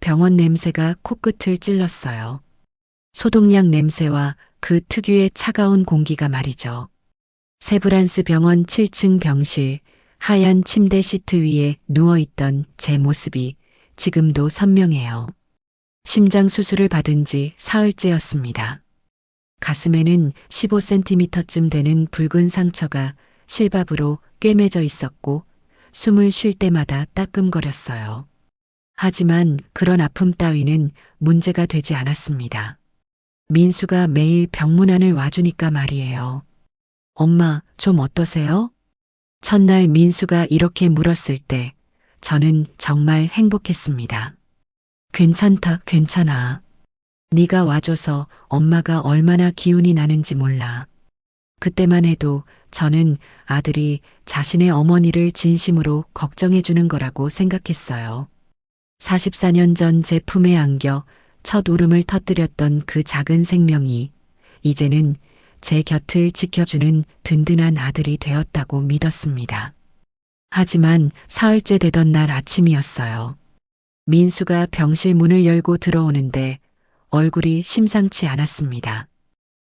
병원 냄새가 코끝을 찔렀어요. 소독약 냄새와 그 특유의 차가운 공기가 말이죠. 세브란스 병원 7층 병실, 하얀 침대 시트 위에 누워있던 제 모습이 지금도 선명해요. 심장 수술을 받은 지 사흘째였습니다. 가슴에는 15cm쯤 되는 붉은 상처가 실밥으로 꿰매져 있었고 숨을 쉴 때마다 따끔거렸어요. 하지만 그런 아픔 따위는 문제가 되지 않았습니다. 민수가 매일 병문안을 와주니까 말이에요. 엄마, 좀 어떠세요? 첫날 민수가 이렇게 물었을 때 저는 정말 행복했습니다. 괜찮다, 괜찮아. 네가 와줘서 엄마가 얼마나 기운이 나는지 몰라. 그때만 해도 저는 아들이 자신의 어머니를 진심으로 걱정해 주는 거라고 생각했어요. 44년 전 제 품에 안겨 첫 울음을 터뜨렸던 그 작은 생명이 이제는 제 곁을 지켜주는 든든한 아들이 되었다고 믿었습니다. 하지만 사흘째 되던 날 아침이었어요. 민수가 병실 문을 열고 들어오는데 얼굴이 심상치 않았습니다.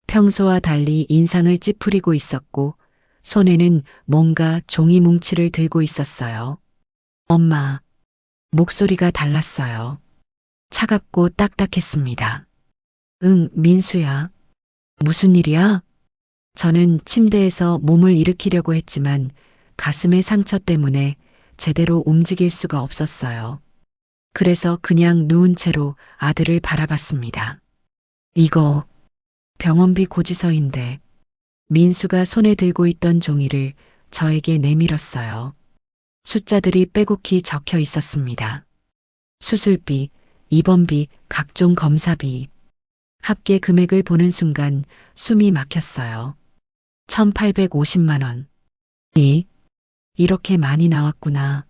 평소와 달리 인상을 찌푸리고 있었고 손에는 뭔가 종이 뭉치를 들고 있었어요. 엄마, 목소리가 달랐어요. 차갑고 딱딱했습니다. 응, 민수야. 무슨 일이야? 저는 침대에서 몸을 일으키려고 했지만 가슴의 상처 때문에 제대로 움직일 수가 없었어요. 그래서 그냥 누운 채로 아들을 바라봤습니다. 이거 병원비 고지서인데 민수가 손에 들고 있던 종이를 저에게 내밀었어요. 숫자들이 빼곡히 적혀 있었습니다. 수술비, 입원비, 각종 검사비. 합계 금액을 보는 순간 숨이 막혔어요. 1,850만 원. 이렇게 많이 나왔구나.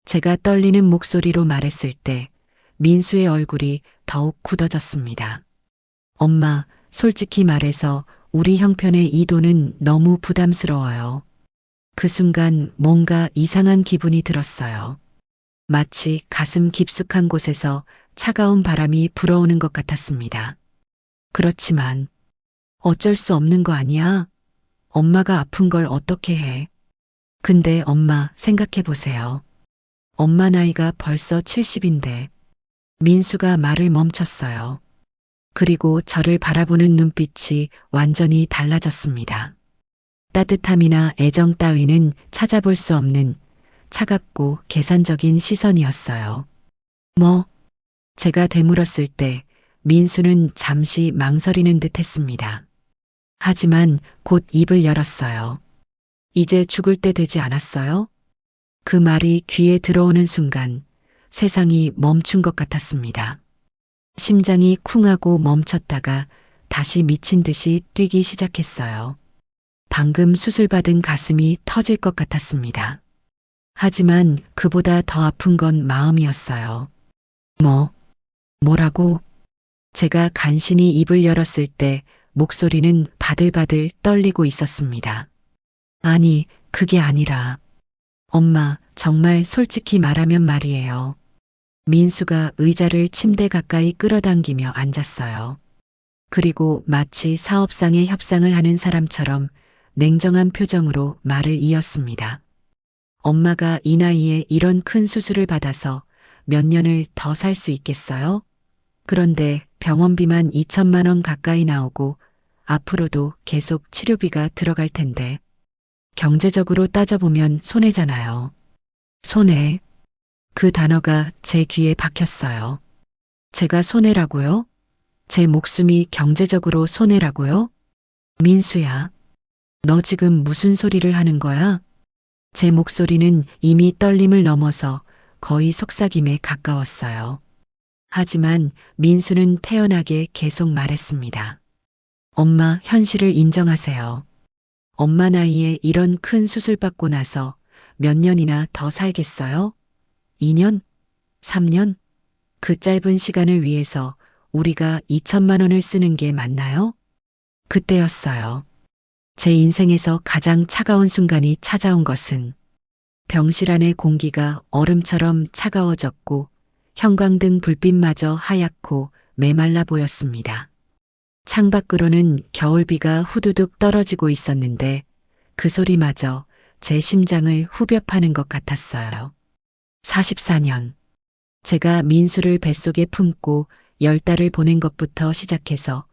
제가 떨리는 목소리로 말했을 때 민수의 얼굴이 더욱 굳어졌습니다. 엄마, 솔직히 말해서 우리 형편의 이 돈은 너무 부담스러워요. 그 순간 뭔가 이상한 기분이 들었어요. 마치 가슴 깊숙한 곳에서 차가운 바람이 불어오는 것 같았습니다. 그렇지만 어쩔 수 없는 거 아니야? 엄마가 아픈 걸 어떻게 해? 근데 엄마 생각해 보세요. 엄마 나이가 벌써 70인데 민수가 말을 멈췄어요. 그리고 저를 바라보는 눈빛이 완전히 달라졌습니다. 따뜻함이나 애정 따위는 찾아볼 수 없는 차갑고 계산적인 시선이었어요. 뭐? 제가 되물었을 때 민수는 잠시 망설이는 듯 했습니다. 하지만 곧 입을 열었어요. 이제 죽을 때 되지 않았어요? 그 말이 귀에 들어오는 순간 세상이 멈춘 것 같았습니다. 심장이 쿵하고 멈췄다가 다시 미친 듯이 뛰기 시작했어요. 방금 수술받은 가슴이 터질 것 같았습니다. 하지만 그보다 더 아픈 건 마음이었어요. 뭐라고? 제가 간신히 입을 열었을 때 목소리는 바들바들 떨리고 있었습니다. 아니, 그게 아니라. 엄마, 정말 솔직히 말하면 말이에요. 민수가 의자를 침대 가까이 끌어당기며 앉았어요. 그리고 마치 사업상의 협상을 하는 사람처럼 냉정한 표정으로 말을 이었습니다. 엄마가 이 나이에 이런 큰 수술을 받아서 몇 년을 더 살 수 있겠어요? 그런데 병원비만 2천만 원 가까이 나오고 앞으로도 계속 치료비가 들어갈 텐데 경제적으로 따져보면 손해잖아요. 손해. 그 단어가 제 귀에 박혔어요. 제가 손해라고요? 제 목숨이 경제적으로 손해라고요? 민수야, 너 지금 무슨 소리를 하는 거야? 제 목소리는 이미 떨림을 넘어서 거의 속삭임에 가까웠어요. 하지만 민수는 태연하게 계속 말했습니다. 엄마, 현실을 인정하세요. 엄마 나이에 이런 큰 수술 받고 나서 몇 년이나 더 살겠어요? 2년? 3년? 그 짧은 시간을 위해서 우리가 2천만 원을 쓰는 게 맞나요? 그때였어요. 제 인생에서 가장 차가운 순간이 찾아온 것은 병실 안의 공기가 얼음처럼 차가워졌고 형광등 불빛마저 하얗고 메말라 보였습니다. 창밖으로는 겨울비가 후두둑 떨어지고 있었는데 그 소리마저 제 심장을 후벼 파는 것 같았어요. 44년. 제가 민수를 뱃속에 품고 10달을 보낸 것부터 시작해서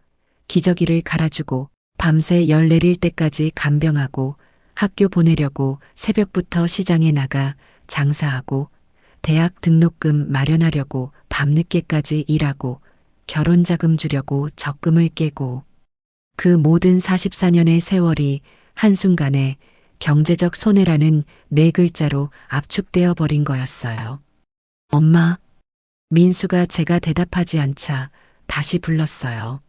기저귀를 갈아주고 밤새 열 내릴 때까지 간병하고 학교 보내려고 새벽부터 시장에 나가 장사하고 대학 등록금 마련하려고 밤늦게까지 일하고 결혼자금 주려고 적금을 깨고 그 모든 44년의 세월이 한순간에 경제적 손해라는 4글자로 압축되어 버린 거였어요. 엄마. 민수가 제가 대답하지 않자 다시 불렀어요.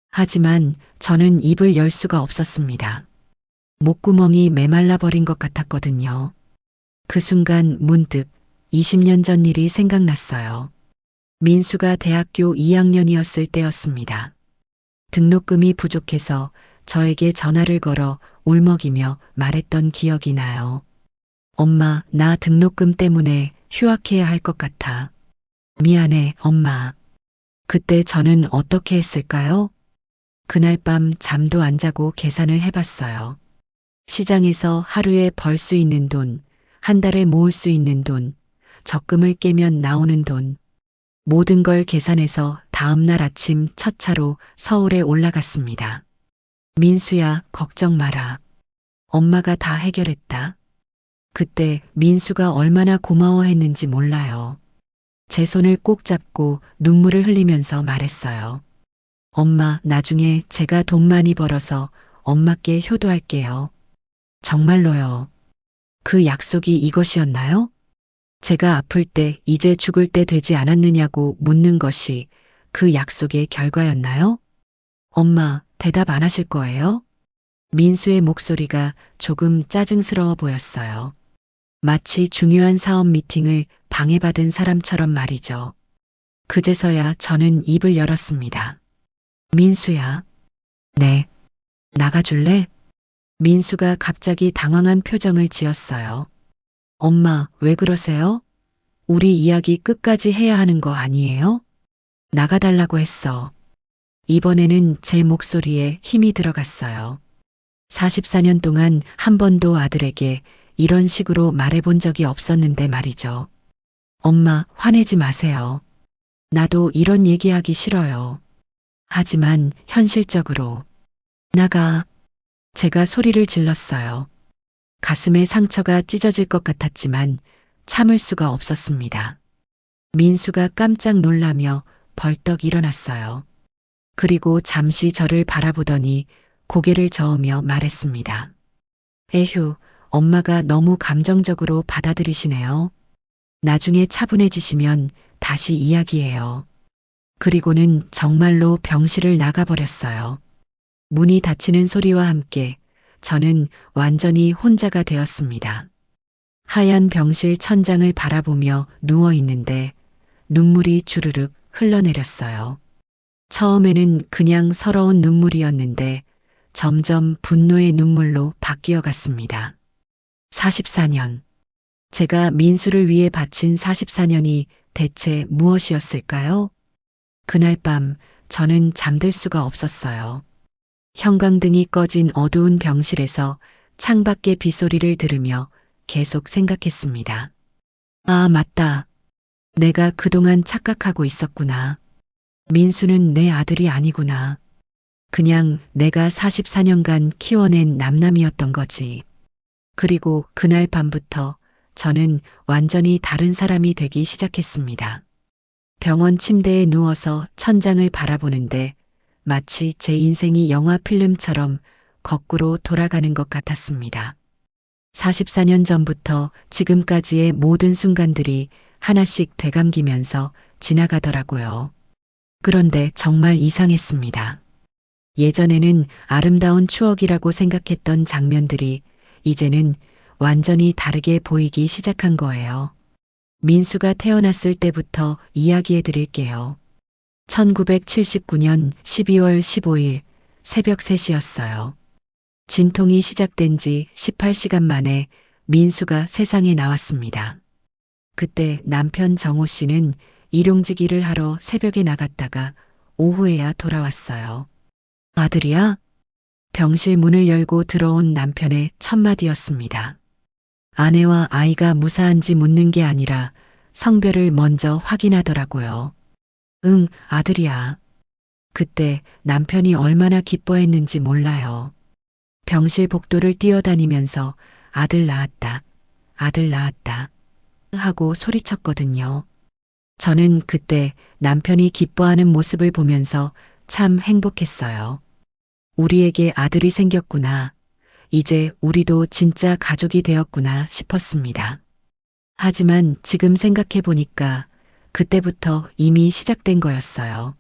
하지만 저는 입을 열 수가 없었습니다. 목구멍이 메말라 버린 것 같았거든요. 그 순간 문득 20년 전 일이 생각났어요. 민수가 대학교 2학년이었을 때였습니다. 등록금이 부족해서 저에게 전화를 걸어 울먹이며 말했던 기억이 나요. 엄마, 나 등록금 때문에 휴학해야 할 것 같아. 미안해, 엄마. 그때 저는 어떻게 했을까요? 그날 밤 잠도 안 자고 계산을 해봤어요. 시장에서 하루에 벌 수 있는 돈, 한 달에 모을 수 있는 돈, 적금을 깨면 나오는 돈, 모든 걸 계산해서 다음날 아침 첫 차로 서울에 올라갔습니다. 민수야, 걱정 마라. 엄마가 다 해결했다. 그때 민수가 얼마나 고마워했는지 몰라요. 제 손을 꼭 잡고 눈물을 흘리면서 말했어요. 엄마, 나중에 제가 돈 많이 벌어서 엄마께 효도할게요. 정말로요. 그 약속이 이것이었나요? 제가 아플 때 이제 죽을 때 되지 않았느냐고 묻는 것이 그 약속의 결과였나요? 엄마, 대답 안 하실 거예요? 민수의 목소리가 조금 짜증스러워 보였어요. 마치 중요한 사업 미팅을 방해받은 사람처럼 말이죠. 그제서야 저는 입을 열었습니다. 민수야. 네. 나가줄래? 민수가 갑자기 당황한 표정을 지었어요. 엄마, 왜 그러세요? 우리 이야기 끝까지 해야 하는 거 아니에요? 나가달라고 했어. 이번에는 제 목소리에 힘이 들어갔어요. 44년 동안 한 번도 아들에게 이런 식으로 말해본 적이 없었는데 말이죠. 엄마, 화내지 마세요. 나도 이런 얘기하기 싫어요. 하지만 현실적으로 나가. 제가 소리를 질렀어요. 가슴에 상처가 찢어질 것 같았지만 참을 수가 없었습니다. 민수가 깜짝 놀라며 벌떡 일어났어요. 그리고 잠시 저를 바라보더니 고개를 저으며 말했습니다. 에휴, 엄마가 너무 감정적으로 받아들이시네요. 나중에 차분해지시면 다시 이야기해요. 그리고는 정말로 병실을 나가버렸어요. 문이 닫히는 소리와 함께 저는 완전히 혼자가 되었습니다. 하얀 병실 천장을 바라보며 누워 있는데 눈물이 주르륵 흘러내렸어요. 처음에는 그냥 서러운 눈물이었는데 점점 분노의 눈물로 바뀌어 갔습니다. 44년. 제가 민수를 위해 바친 44년이 대체 무엇이었을까요? 그날 밤 저는 잠들 수가 없었어요. 형광등이 꺼진 어두운 병실에서 창밖의 빗소리를 들으며 계속 생각했습니다. 아, 맞다. 내가 그동안 착각하고 있었구나. 민수는 내 아들이 아니구나. 그냥 내가 44년간 키워낸 남남이었던 거지. 그리고 그날 밤부터 저는 완전히 다른 사람이 되기 시작했습니다. 병원 침대에 누워서 천장을 바라보는데 마치 제 인생이 영화 필름처럼 거꾸로 돌아가는 것 같았습니다. 44년 전부터 지금까지의 모든 순간들이 하나씩 되감기면서 지나가더라고요. 그런데 정말 이상했습니다. 예전에는 아름다운 추억이라고 생각했던 장면들이 이제는 완전히 다르게 보이기 시작한 거예요. 민수가 태어났을 때부터 이야기해 드릴게요. 1979년 12월 15일 새벽 3시였어요. 진통이 시작된 지 18시간 만에 민수가 세상에 나왔습니다. 그때 남편 정호 씨는 일용직 일을 하러 새벽에 나갔다가 오후에야 돌아왔어요. 아들이야? 병실 문을 열고 들어온 남편의 첫 마디였습니다. 아내와 아이가 무사한지 묻는 게 아니라 성별을 먼저 확인하더라고요. 응, 아들이야. 그때 남편이 얼마나 기뻐했는지 몰라요. 병실 복도를 뛰어다니면서 아들 낳았다, 아들 낳았다 하고 소리쳤거든요. 저는 그때 남편이 기뻐하는 모습을 보면서 참 행복했어요. 우리에게 아들이 생겼구나. 이제 우리도 진짜 가족이 되었구나 싶었습니다. 하지만 지금 생각해 보니까 그때부터 이미 시작된 거였어요.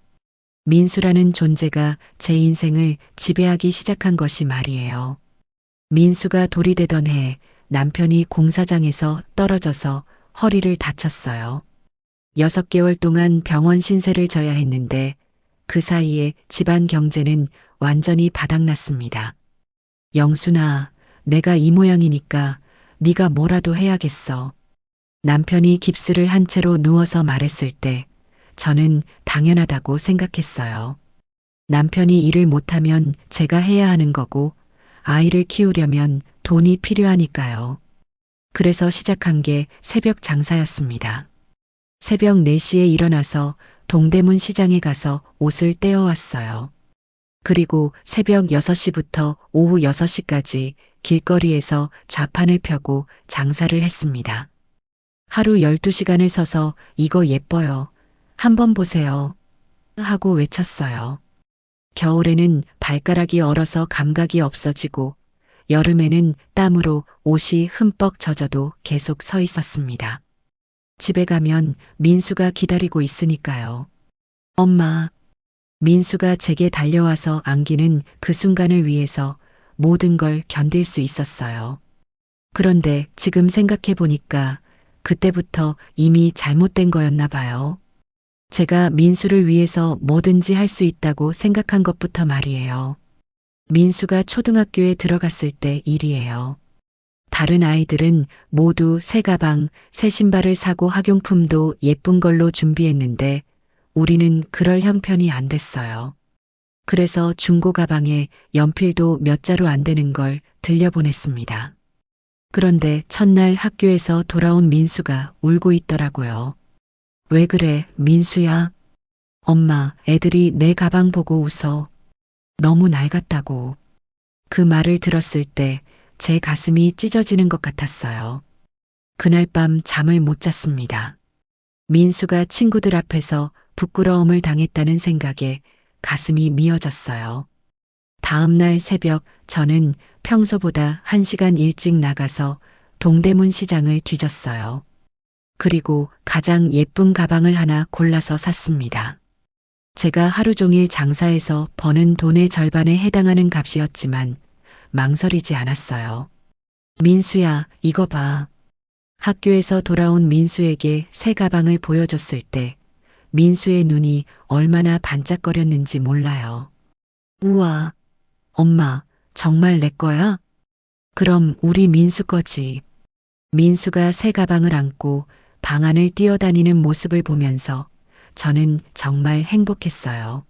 민수라는 존재가 제 인생을 지배하기 시작한 것이 말이에요. 민수가 돌이 되던 해 남편이 공사장에서 떨어져서 허리를 다쳤어요. 6개월 동안 병원 신세를 져야 했는데 그 사이에 집안 경제는 완전히 바닥났습니다. 영순아, 내가 이 모양이니까 네가 뭐라도 해야겠어. 남편이 깁스를 한 채로 누워서 말했을 때 저는 당연하다고 생각했어요. 남편이 일을 못하면 제가 해야 하는 거고 아이를 키우려면 돈이 필요하니까요. 그래서 시작한 게 새벽 장사였습니다. 새벽 4시에 일어나서 동대문 시장에 가서 옷을 떼어왔어요. 그리고 새벽 6시부터 오후 6시까지 길거리에서 좌판을 펴고 장사를 했습니다. 하루 12시간을 서서 이거 예뻐요. 한번 보세요. 하고 외쳤어요. 겨울에는 발가락이 얼어서 감각이 없어지고 여름에는 땀으로 옷이 흠뻑 젖어도 계속 서 있었습니다. 집에 가면 민수가 기다리고 있으니까요. 엄마, 민수가 제게 달려와서 안기는 그 순간을 위해서 모든 걸 견딜 수 있었어요. 그런데 지금 생각해 보니까 그때부터 이미 잘못된 거였나 봐요. 제가 민수를 위해서 뭐든지 할 수 있다고 생각한 것부터 말이에요. 민수가 초등학교에 들어갔을 때 일이에요. 다른 아이들은 모두 새 가방, 새 신발을 사고 학용품도 예쁜 걸로 준비했는데 우리는 그럴 형편이 안 됐어요. 그래서 중고 가방에 연필도 몇 자루 안 되는 걸 들려보냈습니다. 그런데 첫날 학교에서 돌아온 민수가 울고 있더라고요. 왜 그래, 민수야? 엄마, 애들이 내 가방 보고 웃어. 너무 낡았다고. 그 말을 들었을 때 제 가슴이 찢어지는 것 같았어요. 그날 밤 잠을 못 잤습니다. 민수가 친구들 앞에서 부끄러움을 당했다는 생각에 가슴이 미어졌어요. 다음 날 새벽 저는 평소보다 1시간 일찍 나가서 동대문 시장을 뒤졌어요. 그리고 가장 예쁜 가방을 하나 골라서 샀습니다. 제가 하루 종일 장사해서 버는 돈의 절반에 해당하는 값이었지만 망설이지 않았어요. 민수야, 이거 봐. 학교에서 돌아온 민수에게 새 가방을 보여줬을 때 민수의 눈이 얼마나 반짝거렸는지 몰라요. 우와, 엄마, 정말 내 거야? 그럼 우리 민수 거지. 민수가 새 가방을 안고 방 안을 뛰어다니는 모습을 보면서 저는 정말 행복했어요.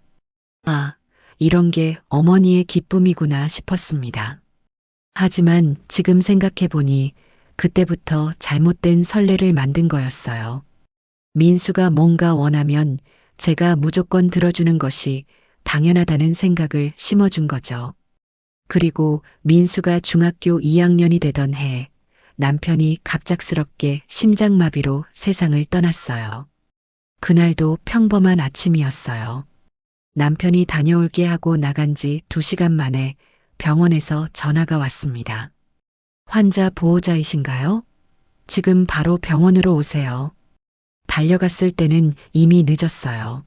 아, 이런 게 어머니의 기쁨이구나 싶었습니다. 하지만 지금 생각해 보니 그때부터 잘못된 선례를 만든 거였어요. 민수가 뭔가 원하면 제가 무조건 들어주는 것이 당연하다는 생각을 심어준 거죠. 그리고 민수가 중학교 2학년이 되던 해 남편이 갑작스럽게 심장마비로 세상을 떠났어요. 그날도 평범한 아침이었어요. 남편이 다녀올게 하고 나간 지 2시간 만에 병원에서 전화가 왔습니다. 환자 보호자이신가요? 지금 바로 병원으로 오세요. 달려갔을 때는 이미 늦었어요.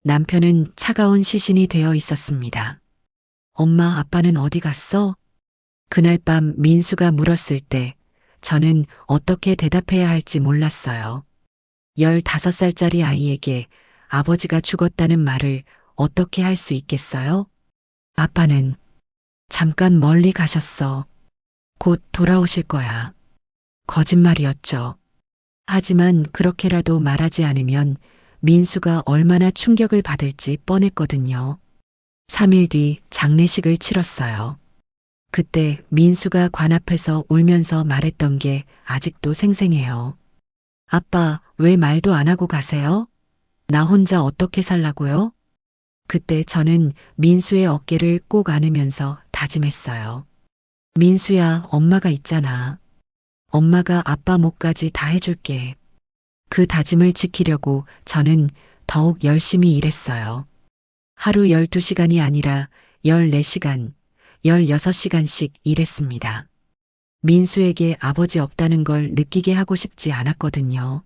남편은 차가운 시신이 되어 있었습니다. 엄마, 아빠는 어디 갔어? 그날 밤 민수가 물었을 때 저는 어떻게 대답해야 할지 몰랐어요. 15살짜리 아이에게 아버지가 죽었다는 말을 어떻게 할 수 있겠어요? 아빠는 잠깐 멀리 가셨어. 곧 돌아오실 거야. 거짓말이었죠. 하지만 그렇게라도 말하지 않으면 민수가 얼마나 충격을 받을지 뻔했거든요. 3일 뒤 장례식을 치렀어요. 그때 민수가 관 앞에서 울면서 말했던 게 아직도 생생해요. 아빠, 왜 말도 안 하고 가세요? 나 혼자 어떻게 살라고요? 그때 저는 민수의 어깨를 꼭 안으면서 다짐했어요. 민수야, 엄마가 있잖아. 엄마가 아빠 목까지 다 해줄게. 그 다짐을 지키려고 저는 더욱 열심히 일했어요. 하루 12시간이 아니라 14시간, 16시간씩 일했습니다. 민수에게 아버지 없다는 걸 느끼게 하고 싶지 않았거든요.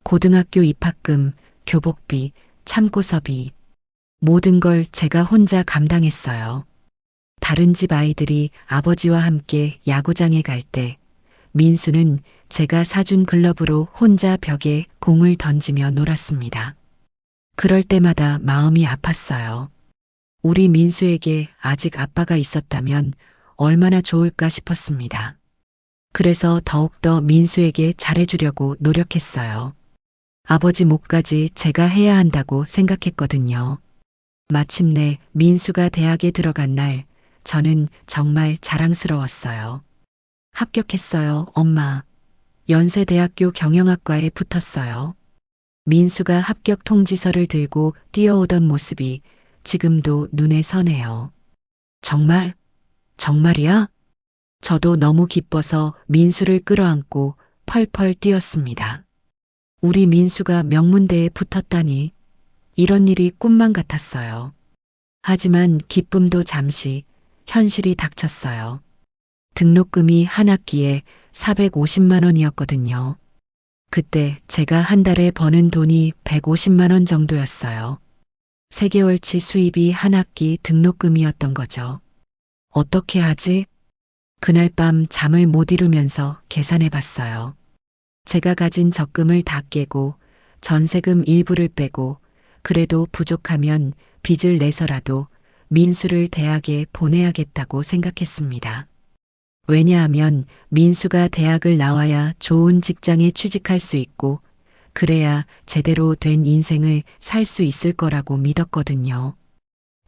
고등학교 입학금, 교복비, 참고서비, 모든 걸 제가 혼자 감당했어요. 다른 집 아이들이 아버지와 함께 야구장에 갈 때 민수는 제가 사준 글러브로 혼자 벽에 공을 던지며 놀았습니다. 그럴 때마다 마음이 아팠어요. 우리 민수에게 아직 아빠가 있었다면 얼마나 좋을까 싶었습니다. 그래서 더욱더 민수에게 잘해주려고 노력했어요. 아버지 몫까지 제가 해야 한다고 생각했거든요. 마침내 민수가 대학에 들어간 날, 저는 정말 자랑스러웠어요. 합격했어요, 엄마. 연세대학교 경영학과에 붙었어요. 민수가 합격 통지서를 들고 뛰어오던 모습이 지금도 눈에 선해요. 정말? 정말이야? 저도 너무 기뻐서 민수를 끌어안고 펄펄 뛰었습니다. 우리 민수가 명문대에 붙었다니, 이런 일이 꿈만 같았어요. 하지만 기쁨도 잠시, 현실이 닥쳤어요. 등록금이 한 학기에 450만 원이었거든요. 그때 제가 한 달에 버는 돈이 150만 원 정도였어요. 3개월치 수입이 한 학기 등록금이었던 거죠. 어떻게 하지? 그날 밤 잠을 못 이루면서 계산해 봤어요. 제가 가진 적금을 다 깨고 전세금 일부를 빼고 그래도 부족하면 빚을 내서라도 민수를 대학에 보내야겠다고 생각했습니다. 왜냐하면 민수가 대학을 나와야 좋은 직장에 취직할 수 있고 그래야 제대로 된 인생을 살 수 있을 거라고 믿었거든요.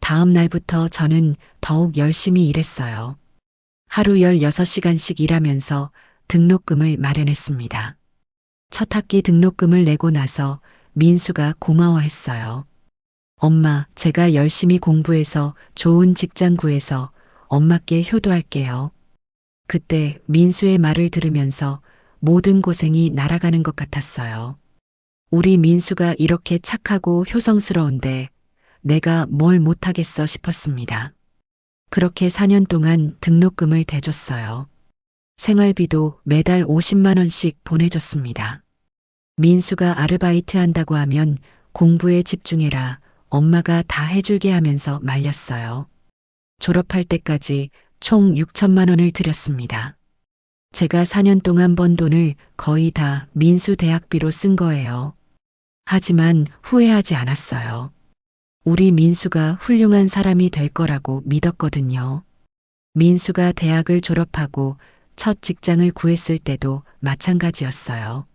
다음 날부터 저는 더욱 열심히 일했어요. 하루 16시간씩 일하면서 등록금을 마련했습니다. 첫 학기 등록금을 내고 나서 민수가 고마워했어요. 엄마, 제가 열심히 공부해서 좋은 직장 구해서 엄마께 효도할게요. 그때 민수의 말을 들으면서 모든 고생이 날아가는 것 같았어요. 우리 민수가 이렇게 착하고 효성스러운데 내가 뭘 못하겠어 싶었습니다. 그렇게 4년 동안 등록금을 대줬어요. 생활비도 매달 50만 원씩 보내줬습니다. 민수가 아르바이트 한다고 하면 공부에 집중해라, 엄마가 다 해줄게 하면서 말렸어요. 졸업할 때까지 총 6천만 원을 들였습니다. 제가 4년 동안 번 돈을 거의 다 민수 대학비로 쓴 거예요. 하지만 후회하지 않았어요. 우리 민수가 훌륭한 사람이 될 거라고 믿었거든요. 민수가 대학을 졸업하고 첫 직장을 구했을 때도 마찬가지였어요.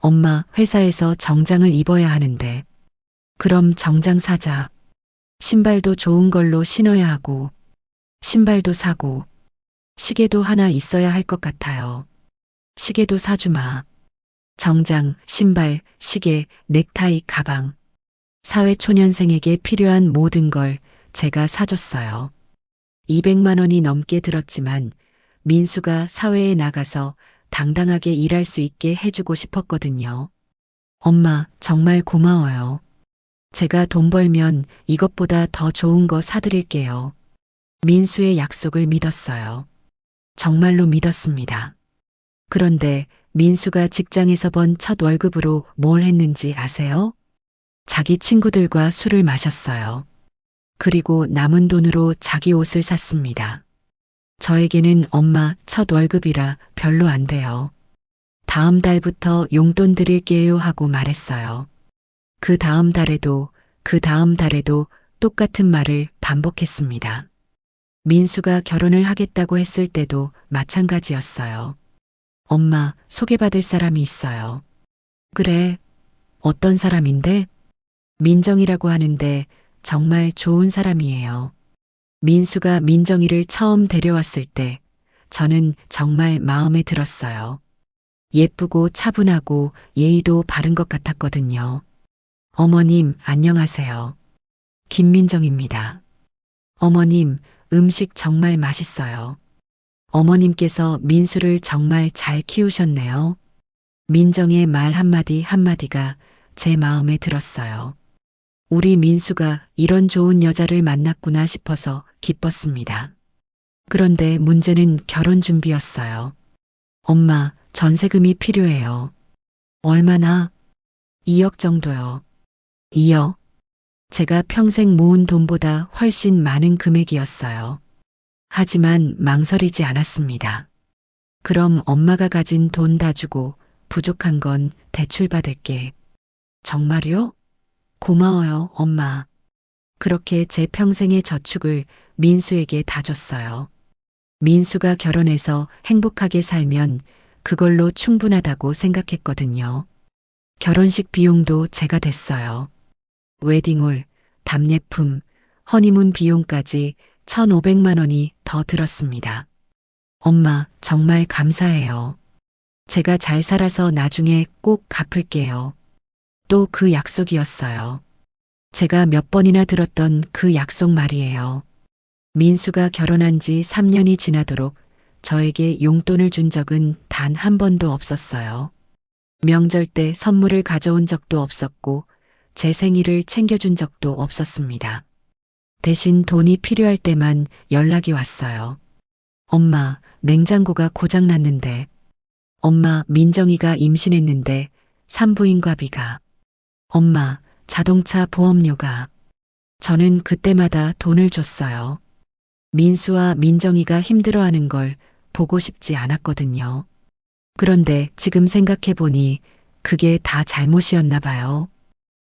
엄마, 회사에서 정장을 입어야 하는데. 그럼 정장 사자. 신발도 좋은 걸로 신어야 하고, 신발도 사고, 시계도 하나 있어야 할 것 같아요. 시계도 사주마. 정장, 신발, 시계, 넥타이, 가방. 사회초년생에게 필요한 모든 걸 제가 사줬어요. 200만 원이 넘게 들었지만 민수가 사회에 나가서 당당하게 일할 수 있게 해주고 싶었거든요. 엄마, 정말 고마워요. 제가 돈 벌면 이것보다 더 좋은 거 사드릴게요. 민수의 약속을 믿었어요. 정말로 믿었습니다. 그런데 민수가 직장에서 번 첫 월급으로 뭘 했는지 아세요? 자기 친구들과 술을 마셨어요. 그리고 남은 돈으로 자기 옷을 샀습니다. 저에게는 엄마 첫 월급이라 별로 안 돼요. 다음 달부터 용돈 드릴게요 하고 말했어요. 그 다음 달에도 똑같은 말을 반복했습니다. 민수가 결혼을 하겠다고 했을 때도 마찬가지였어요. 엄마, 소개받을 사람이 있어요. 그래, 어떤 사람인데? 민정이라고 하는데 정말 좋은 사람이에요. 민수가 민정이를 처음 데려왔을 때 저는 정말 마음에 들었어요. 예쁘고 차분하고 예의도 바른 것 같았거든요. 어머님, 안녕하세요. 김민정입니다. 어머님, 음식 정말 맛있어요. 어머님께서 민수를 정말 잘 키우셨네요. 민정의 말 한마디 한마디가 제 마음에 들었어요. 우리 민수가 이런 좋은 여자를 만났구나 싶어서 기뻤습니다. 그런데 문제는 결혼 준비였어요. 엄마, 전세금이 필요해요. 얼마나? 2억 정도요. 2억? 제가 평생 모은 돈보다 훨씬 많은 금액이었어요. 하지만 망설이지 않았습니다. 그럼 엄마가 가진 돈 다 주고 부족한 건 대출 받을게. 정말요? 고마워요, 엄마. 그렇게 제 평생의 저축을 민수에게 다 줬어요. 민수가 결혼해서 행복하게 살면 그걸로 충분하다고 생각했거든요. 결혼식 비용도 제가 댔어요. 웨딩홀, 답례품, 허니문 비용까지 1,500만 원이 더 들었습니다. 엄마, 정말 감사해요. 제가 잘 살아서 나중에 꼭 갚을게요. 또 그 약속이었어요. 제가 몇 번이나 들었던 그 약속 말이에요. 민수가 결혼한 지 3년이 지나도록 저에게 용돈을 준 적은 단 한 번도 없었어요. 명절 때 선물을 가져온 적도 없었고 제 생일을 챙겨준 적도 없었습니다. 대신 돈이 필요할 때만 연락이 왔어요. 엄마, 냉장고가 고장났는데. 엄마, 민정이가 임신했는데 산부인과비가. 엄마, 자동차 보험료가. 저는 그때마다 돈을 줬어요. 민수와 민정이가 힘들어하는 걸 보고 싶지 않았거든요. 그런데 지금 생각해보니 그게 다 잘못이었나 봐요.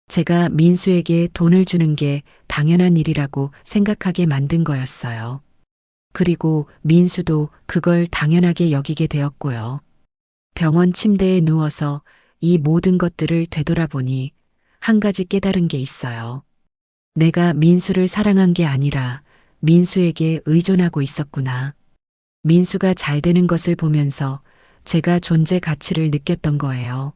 제가 민수에게 돈을 주는 게 당연한 일이라고 생각하게 만든 거였어요. 그리고 민수도 그걸 당연하게 여기게 되었고요. 병원 침대에 누워서 이 모든 것들을 되돌아보니 한 가지 깨달은 게 있어요. 내가 민수를 사랑한 게 아니라 민수에게 의존하고 있었구나. 민수가 잘 되는 것을 보면서 제가 존재 가치를 느꼈던 거예요.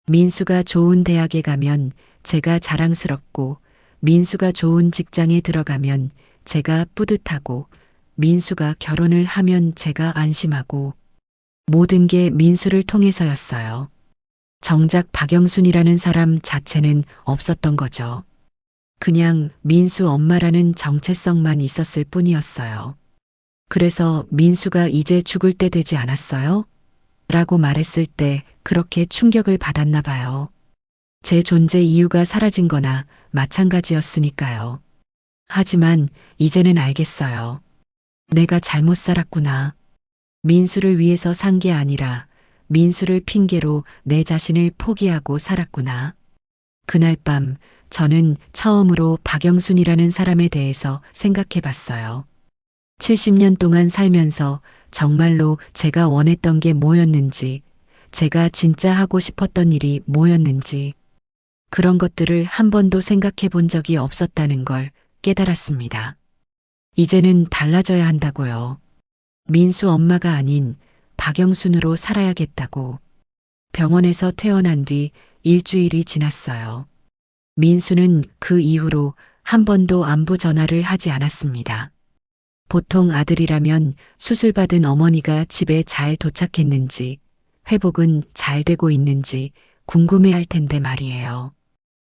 민수가 좋은 대학에 가면 제가 자랑스럽고 민수가 좋은 직장에 들어가면 제가 뿌듯하고 민수가 결혼을 하면 제가 안심하고 모든 게 민수를 통해서였어요. 정작 박영순이라는 사람 자체는 없었던 거죠. 그냥 민수 엄마라는 정체성만 있었을 뿐이었어요. 그래서 민수가 이제 죽을 때 되지 않았어요? 라고 말했을 때 그렇게 충격을 받았나 봐요. 제 존재 이유가 사라진 거나 마찬가지였으니까요. 하지만 이제는 알겠어요. 내가 잘못 살았구나. 민수를 위해서 산 게 아니라 민수를 핑계로 내 자신을 포기하고 살았구나. 그날 밤 저는 처음으로 박영순이라는 사람에 대해서 생각해 봤어요. 70년 동안 살면서 정말로 제가 원했던 게 뭐였는지, 제가 진짜 하고 싶었던 일이 뭐였는지, 그런 것들을 한 번도 생각해 본 적이 없었다는 걸 깨달았습니다. 이제는 달라져야 한다고요. 민수 엄마가 아닌 박영순으로 살아야겠다고. 병원에서 퇴원한 뒤 일주일이 지났어요. 민수는 그 이후로 한 번도 안부 전화를 하지 않았습니다. 보통 아들이라면 수술받은 어머니가 집에 잘 도착했는지, 회복은 잘 되고 있는지 궁금해 할 텐데 말이에요.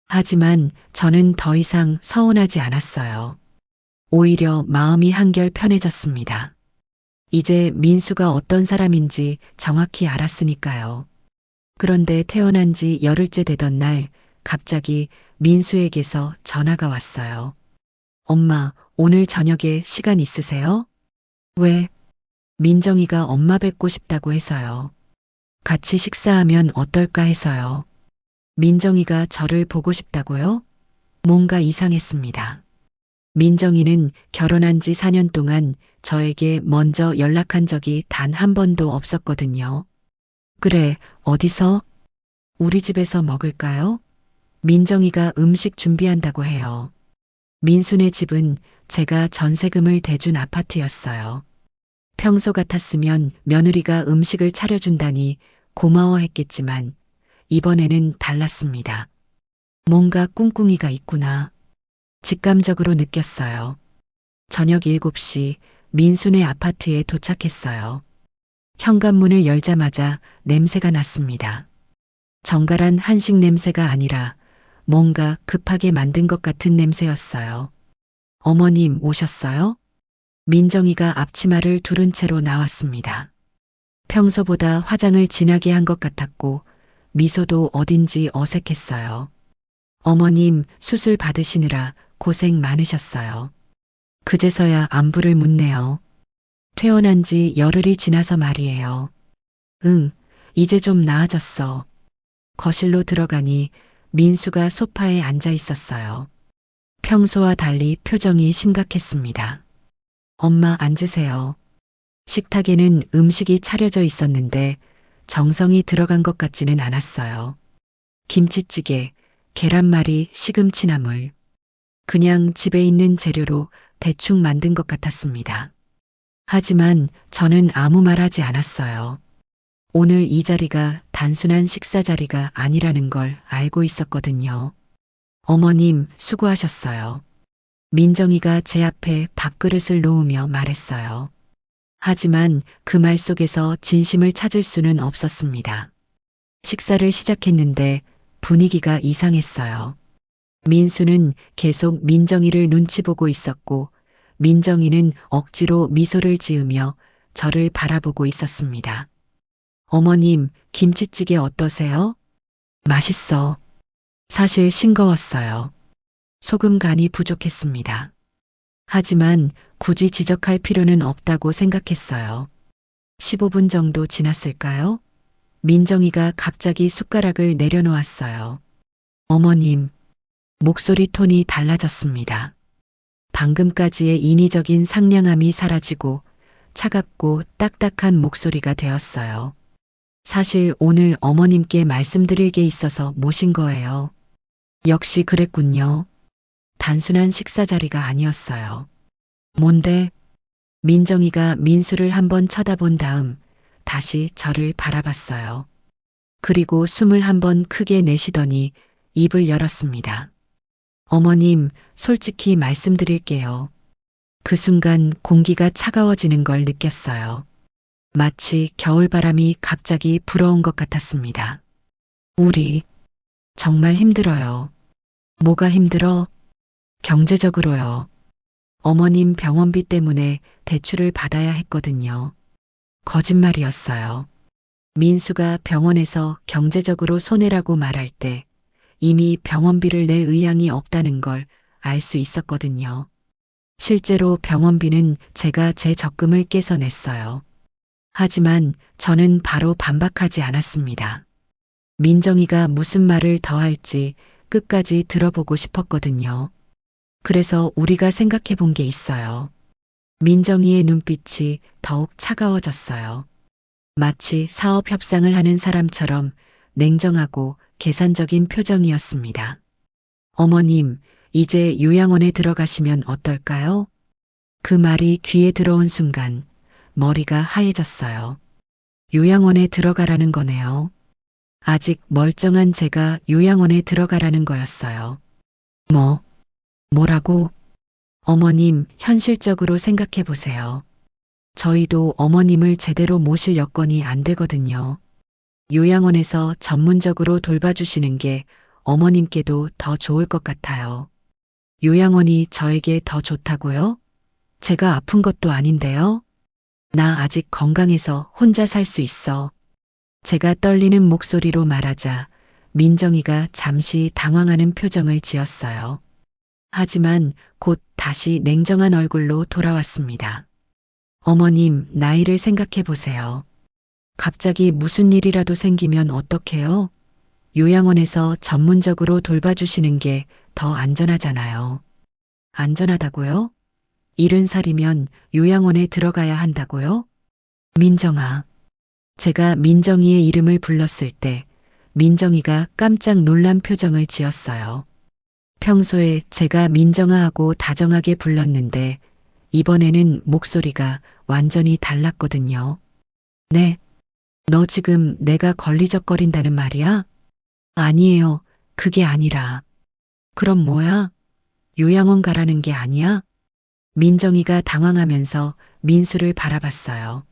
하지만 저는 더 이상 서운하지 않았어요. 오히려 마음이 한결 편해졌습니다. 이제 민수가 어떤 사람인지 정확히 알았으니까요. 그런데 태어난 지 열흘째 되던 날 갑자기 민수에게서 전화가 왔어요. 엄마, 오늘 저녁에 시간 있으세요? 왜? 민정이가 엄마 뵙고 싶다고 해서요. 같이 식사하면 어떨까 해서요. 민정이가 저를 보고 싶다고요? 뭔가 이상했습니다. 민정이는 결혼한 지 4년 동안 저에게 먼저 연락한 적이 단 한 번도 없었거든요. 그래, 어디서? 우리 집에서 먹을까요? 민정이가 음식 준비한다고 해요. 민수네 집은 제가 전세금을 대준 아파트였어요. 평소 같았으면 며느리가 음식을 차려준다니 고마워했겠지만 이번에는 달랐습니다. 뭔가 꿍꿍이가 있구나. 직감적으로 느꼈어요. 저녁 7시 민수네 아파트에 도착했어요. 현관문을 열자마자 냄새가 났습니다. 정갈한 한식 냄새가 아니라 뭔가 급하게 만든 것 같은 냄새였어요. 어머님 오셨어요? 민정이가 앞치마를 두른 채로 나왔습니다. 평소보다 화장을 진하게 한 것 같았고 미소도 어딘지 어색했어요. 어머님 수술 받으시느라 고생 많으셨어요. 그제서야 안부를 묻네요. 퇴원한 지 열흘이 지나서 말이에요. 응, 이제 좀 나아졌어. 거실로 들어가니 민수가 소파에 앉아 있었어요. 평소와 달리 표정이 심각했습니다. 엄마 앉으세요. 식탁에는 음식이 차려져 있었는데 정성이 들어간 것 같지는 않았어요. 김치찌개, 계란말이, 시금치나물. 그냥 집에 있는 재료로 대충 만든 것 같았습니다. 하지만 저는 아무 말 하지 않았어요. 오늘 이 자리가 단순한 식사 자리가 아니라는 걸 알고 있었거든요. 어머님 수고하셨어요. 민정이가 제 앞에 밥그릇을 놓으며 말했어요. 하지만 그 말 속에서 진심을 찾을 수는 없었습니다. 식사를 시작했는데 분위기가 이상했어요. 민수는 계속 민정이를 눈치 보고 있었고 민정이는 억지로 미소를 지으며 저를 바라보고 있었습니다. 어머님, 김치찌개 어떠세요? 맛있어. 사실 싱거웠어요. 소금 간이 부족했습니다. 하지만 굳이 지적할 필요는 없다고 생각했어요. 15분 정도 지났을까요? 민정이가 갑자기 숟가락을 내려놓았어요. 어머님, 목소리 톤이 달라졌습니다. 방금까지의 인위적인 상냥함이 사라지고 차갑고 딱딱한 목소리가 되었어요. 사실 오늘 어머님께 말씀드릴 게 있어서 모신 거예요. 역시 그랬군요. 단순한 식사 자리가 아니었어요. 뭔데? 민정이가 민수를 한번 쳐다본 다음 다시 저를 바라봤어요. 그리고 숨을 한번 크게 내쉬더니 입을 열었습니다. 어머님, 솔직히 말씀드릴게요. 그 순간 공기가 차가워지는 걸 느꼈어요. 마치 겨울바람이 갑자기 불어온 것 같았습니다. 우리 정말 힘들어요. 뭐가 힘들어? 경제적으로요. 어머님 병원비 때문에 대출을 받아야 했거든요. 거짓말이었어요. 민수가 병원에서 경제적으로 손해라고 말할 때 이미 병원비를 낼 의향이 없다는 걸 알 수 있었거든요. 실제로 병원비는 제가 제 적금을 깨서 냈어요. 하지만 저는 바로 반박하지 않았습니다. 민정이가 무슨 말을 더 할지 끝까지 들어보고 싶었거든요. 그래서 우리가 생각해 본 게 있어요. 민정이의 눈빛이 더욱 차가워졌어요. 마치 사업 협상을 하는 사람처럼 냉정하고 계산적인 표정이었습니다. 어머님, 이제 요양원에 들어가시면 어떨까요? 그 말이 귀에 들어온 순간 머리가 하얘졌어요. 요양원에 들어가라는 거네요. 아직 멀쩡한 제가 요양원에 들어가라는 거였어요. 뭐라고? 어머님, 현실적으로 생각해 보세요. 저희도 어머님을 제대로 모실 여건이 안 되거든요. 요양원에서 전문적으로 돌봐주시는 게 어머님께도 더 좋을 것 같아요. 요양원이 저에게 더 좋다고요? 제가 아픈 것도 아닌데요? 나 아직 건강해서 혼자 살 수 있어. 제가 떨리는 목소리로 말하자 민정이가 잠시 당황하는 표정을 지었어요. 하지만 곧 다시 냉정한 얼굴로 돌아왔습니다. 어머님, 나이를 생각해 보세요. 갑자기 무슨 일이라도 생기면 어떡해요? 요양원에서 전문적으로 돌봐주시는 게 더 안전하잖아요. 안전하다고요? 70살이면 요양원에 들어가야 한다고요? 민정아. 제가 민정이의 이름을 불렀을 때 민정이가 깜짝 놀란 표정을 지었어요. 평소에 제가 민정아하고 다정하게 불렀는데 이번에는 목소리가 완전히 달랐거든요. 네, 너 지금 내가 걸리적거린다는 말이야? 아니에요. 그게 아니라. 그럼 뭐야? 요양원 가라는 게 아니야? 민정이가 당황하면서 민수를 바라봤어요.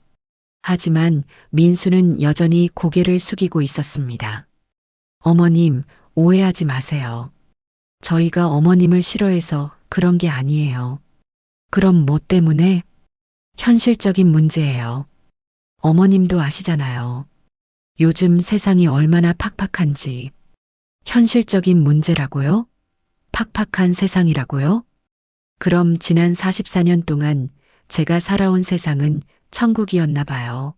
하지만 민수는 여전히 고개를 숙이고 있었습니다. 어머님, 오해하지 마세요. 저희가 어머님을 싫어해서 그런 게 아니에요. 그럼 뭐 때문에? 현실적인 문제예요. 어머님도 아시잖아요. 요즘 세상이 얼마나 팍팍한지. 현실적인 문제라고요? 팍팍한 세상이라고요? 그럼 지난 44년 동안 제가 살아온 세상은 천국이었나 봐요.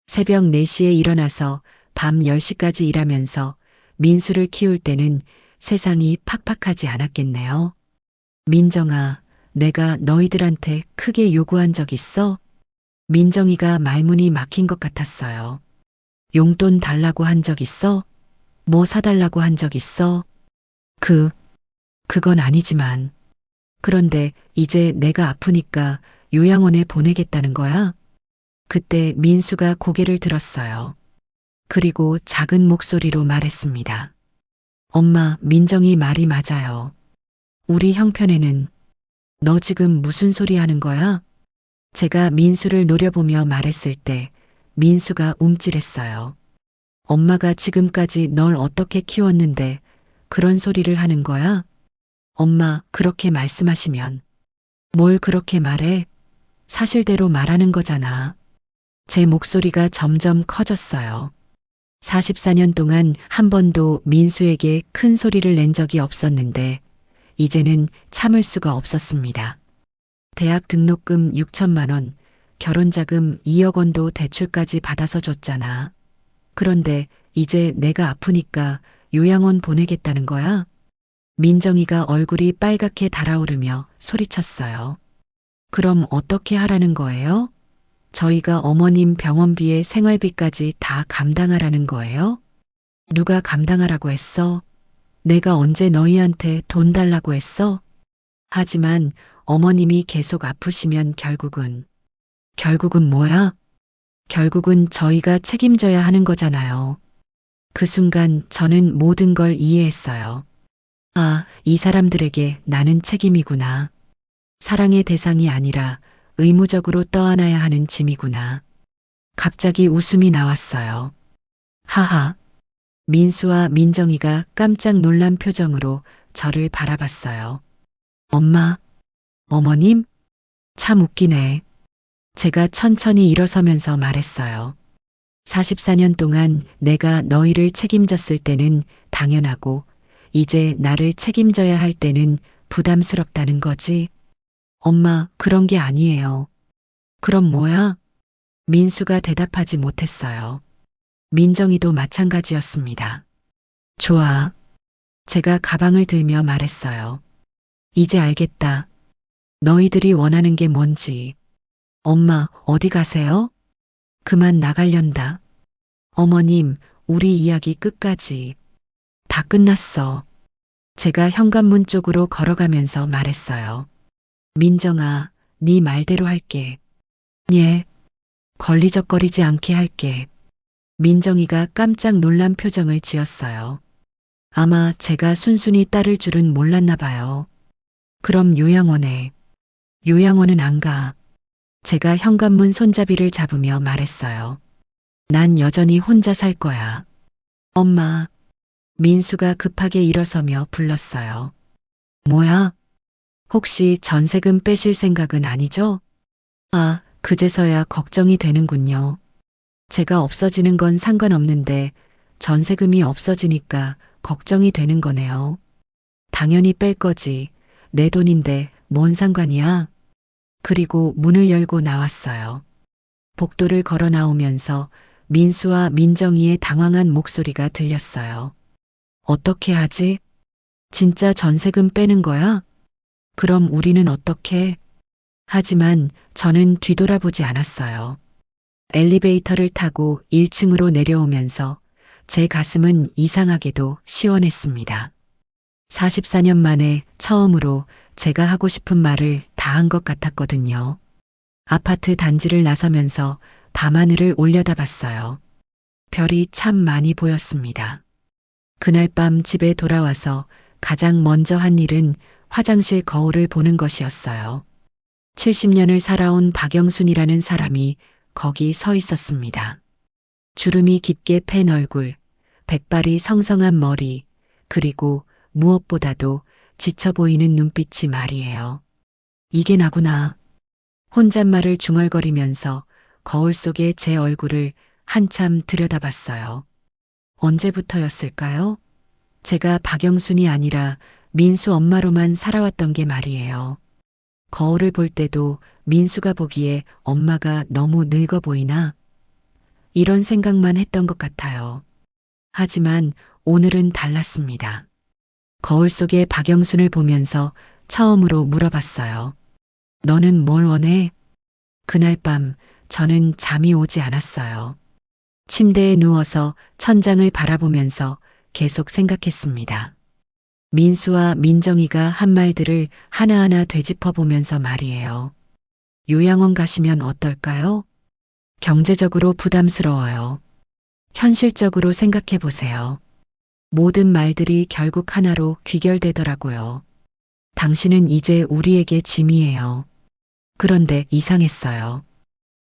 새벽 4시에 일어나서 밤 10시까지 일하면서 민수를 키울 때는 세상이 팍팍하지 않았겠네요. 민정아, 내가 너희들한테 크게 요구한 적 있어? 민정이가 말문이 막힌 것 같았어요. 용돈 달라고 한 적 있어? 뭐 사달라고 한 적 있어? 그건 아니지만. 그런데 이제 내가 아프니까 요양원에 보내겠다는 거야? 그때 민수가 고개를 들었어요. 그리고 작은 목소리로 말했습니다. 엄마, 민정이 말이 맞아요. 우리 형편에는. 너 지금 무슨 소리 하는 거야? 제가 민수를 노려보며 말했을 때 민수가 움찔했어요. 엄마가 지금까지 널 어떻게 키웠는데 그런 소리를 하는 거야? 엄마, 그렇게 말씀하시면. 뭘 그렇게 말해? 사실대로 말하는 거잖아. 제 목소리가 점점 커졌어요. 44년 동안 한 번도 민수에게 큰 소리를 낸 적이 없었는데 이제는 참을 수가 없었습니다. 대학 등록금 6천만 원, 결혼자금 2억 원도 대출까지 받아서 줬잖아. 그런데 이제 내가 아프니까 요양원 보내겠다는 거야? 민정이가 얼굴이 빨갛게 달아오르며 소리쳤어요. 그럼 어떻게 하라는 거예요? 저희가 어머님 병원비에 생활비까지 다 감당하라는 거예요? 누가 감당하라고 했어? 내가 언제 너희한테 돈 달라고 했어? 하지만 어머님이 계속 아프시면 결국은 뭐야? 결국은 저희가 책임져야 하는 거잖아요. 그 순간 저는 모든 걸 이해했어요. 아, 이 사람들에게 나는 책임이구나. 사랑의 대상이 아니라 의무적으로 떠안아야 하는 짐이구나. 갑자기 웃음이 나왔어요. 하하. 민수와 민정이가 깜짝 놀란 표정으로 저를 바라봤어요. 엄마, 어머님? 참 웃기네. 제가 천천히 일어서면서 말했어요. 44년 동안 내가 너희를 책임졌을 때는 당연하고 이제 나를 책임져야 할 때는 부담스럽다는 거지. 엄마, 그런 게 아니에요. 그럼 뭐야? 민수가 대답하지 못했어요. 민정이도 마찬가지였습니다. 좋아. 제가 가방을 들며 말했어요. 이제 알겠다. 너희들이 원하는 게 뭔지. 엄마, 어디 가세요? 그만 나가련다. 어머님, 우리 이야기 끝까지. 다 끝났어. 제가 현관문 쪽으로 걸어가면서 말했어요. 민정아, 네 말대로 할게. 예. 걸리적거리지 않게 할게. 민정이가 깜짝 놀란 표정을 지었어요. 아마 제가 순순히 따를 줄은 몰랐나 봐요. 그럼 요양원은 안 가. 제가 현관문 손잡이를 잡으며 말했어요. 난 여전히 혼자 살 거야. 엄마. 민수가 급하게 일어서며 불렀어요. 뭐야? 혹시 전세금 빼실 생각은 아니죠? 아, 그제서야 걱정이 되는군요. 제가 없어지는 건 상관없는데 전세금이 없어지니까 걱정이 되는 거네요. 당연히 뺄 거지. 내 돈인데 뭔 상관이야? 그리고 문을 열고 나왔어요. 복도를 걸어 나오면서 민수와 민정이의 당황한 목소리가 들렸어요. 어떻게 하지? 진짜 전세금 빼는 거야? 그럼 우리는 어떻게? 하지만 저는 뒤돌아보지 않았어요. 엘리베이터를 타고 1층으로 내려오면서 제 가슴은 이상하게도 시원했습니다. 44년 만에 처음으로 제가 하고 싶은 말을 다 한 것 같았거든요. 아파트 단지를 나서면서 밤하늘을 올려다봤어요. 별이 참 많이 보였습니다. 그날 밤 집에 돌아와서 가장 먼저 한 일은 화장실 거울을 보는 것이었어요. 70년을 살아온 박영순이라는 사람이 거기 서 있었습니다. 주름이 깊게 팬 얼굴, 백발이 성성한 머리, 그리고 무엇보다도 지쳐 보이는 눈빛이 말이에요. 이게 나구나. 혼잣말을 중얼거리면서 거울 속의 제 얼굴을 한참 들여다봤어요. 언제부터였을까요? 제가 박영순이 아니라 민수 엄마로만 살아왔던 게 말이에요. 거울을 볼 때도 민수가 보기에 엄마가 너무 늙어 보이나? 이런 생각만 했던 것 같아요. 하지만 오늘은 달랐습니다. 거울 속의 박영순을 보면서 처음으로 물어봤어요. 너는 뭘 원해? 그날 밤 저는 잠이 오지 않았어요. 침대에 누워서 천장을 바라보면서 계속 생각했습니다. 민수와 민정이가 한 말들을 하나하나 되짚어 보면서 말이에요. 요양원 가시면 어떨까요? 경제적으로 부담스러워요. 현실적으로 생각해 보세요. 모든 말들이 결국 하나로 귀결되더라고요. 당신은 이제 우리에게 짐이에요. 그런데 이상했어요.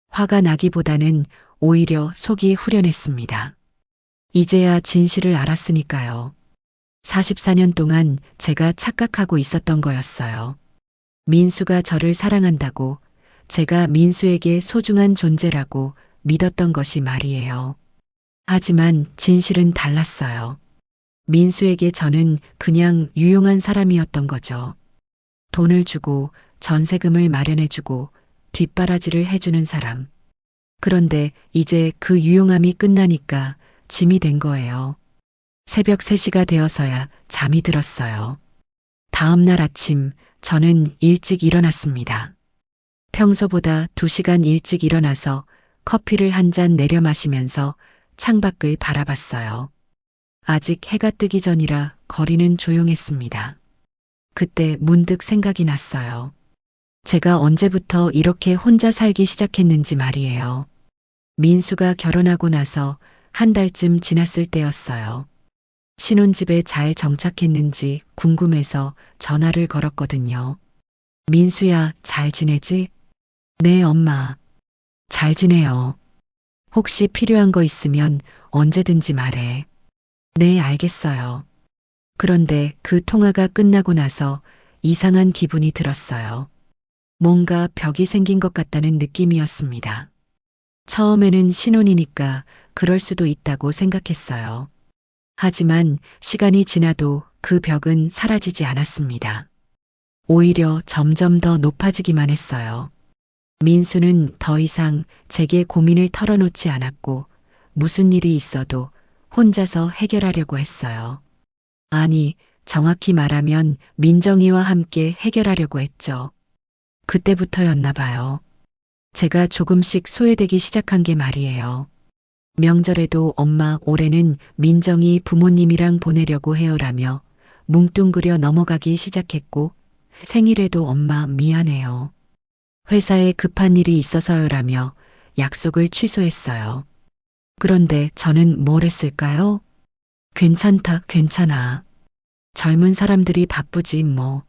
화가 나기보다는 오히려 속이 후련했습니다. 이제야 진실을 알았으니까요. 44년 동안 제가 착각하고 있었던 거였어요. 민수가 저를 사랑한다고, 제가 민수에게 소중한 존재라고 믿었던 것이 말이에요. 하지만 진실은 달랐어요. 민수에게 저는 그냥 유용한 사람이었던 거죠. 돈을 주고 전세금을 마련해주고 뒷바라지를 해주는 사람. 그런데 이제 그 유용함이 끝나니까 짐이 된 거예요. 새벽 3시가 되어서야 잠이 들었어요. 다음 날 아침 저는 일찍 일어났습니다. 평소보다 2시간 일찍 일어나서 커피를 한 잔 내려 마시면서 창밖을 바라봤어요. 아직 해가 뜨기 전이라 거리는 조용했습니다. 그때 문득 생각이 났어요. 제가 언제부터 이렇게 혼자 살기 시작했는지 말이에요. 민수가 결혼하고 나서 한 달쯤 지났을 때였어요. 신혼집에 잘 정착했는지 궁금해서 전화를 걸었거든요. 민수야, 잘 지내지? 네, 엄마. 잘 지내요. 혹시 필요한 거 있으면 언제든지 말해. 네, 알겠어요. 그런데 그 통화가 끝나고 나서 이상한 기분이 들었어요. 뭔가 벽이 생긴 것 같다는 느낌이었습니다. 처음에는 신혼이니까 그럴 수도 있다고 생각했어요. 하지만 시간이 지나도 그 벽은 사라지지 않았습니다. 오히려 점점 더 높아지기만 했어요. 민수는 더 이상 제게 고민을 털어놓지 않았고 무슨 일이 있어도 혼자서 해결하려고 했어요. 아니, 정확히 말하면 민정이와 함께 해결하려고 했죠. 그때부터였나 봐요. 제가 조금씩 소외되기 시작한 게 말이에요. 명절에도 엄마 올해는 민정이 부모님이랑 보내려고 해요라며 뭉뚱그려 넘어가기 시작했고 생일에도 엄마 미안해요. 회사에 급한 일이 있어서요라며 약속을 취소했어요. 그런데 저는 뭘 했을까요? 괜찮다, 괜찮아. 젊은 사람들이 바쁘지 뭐.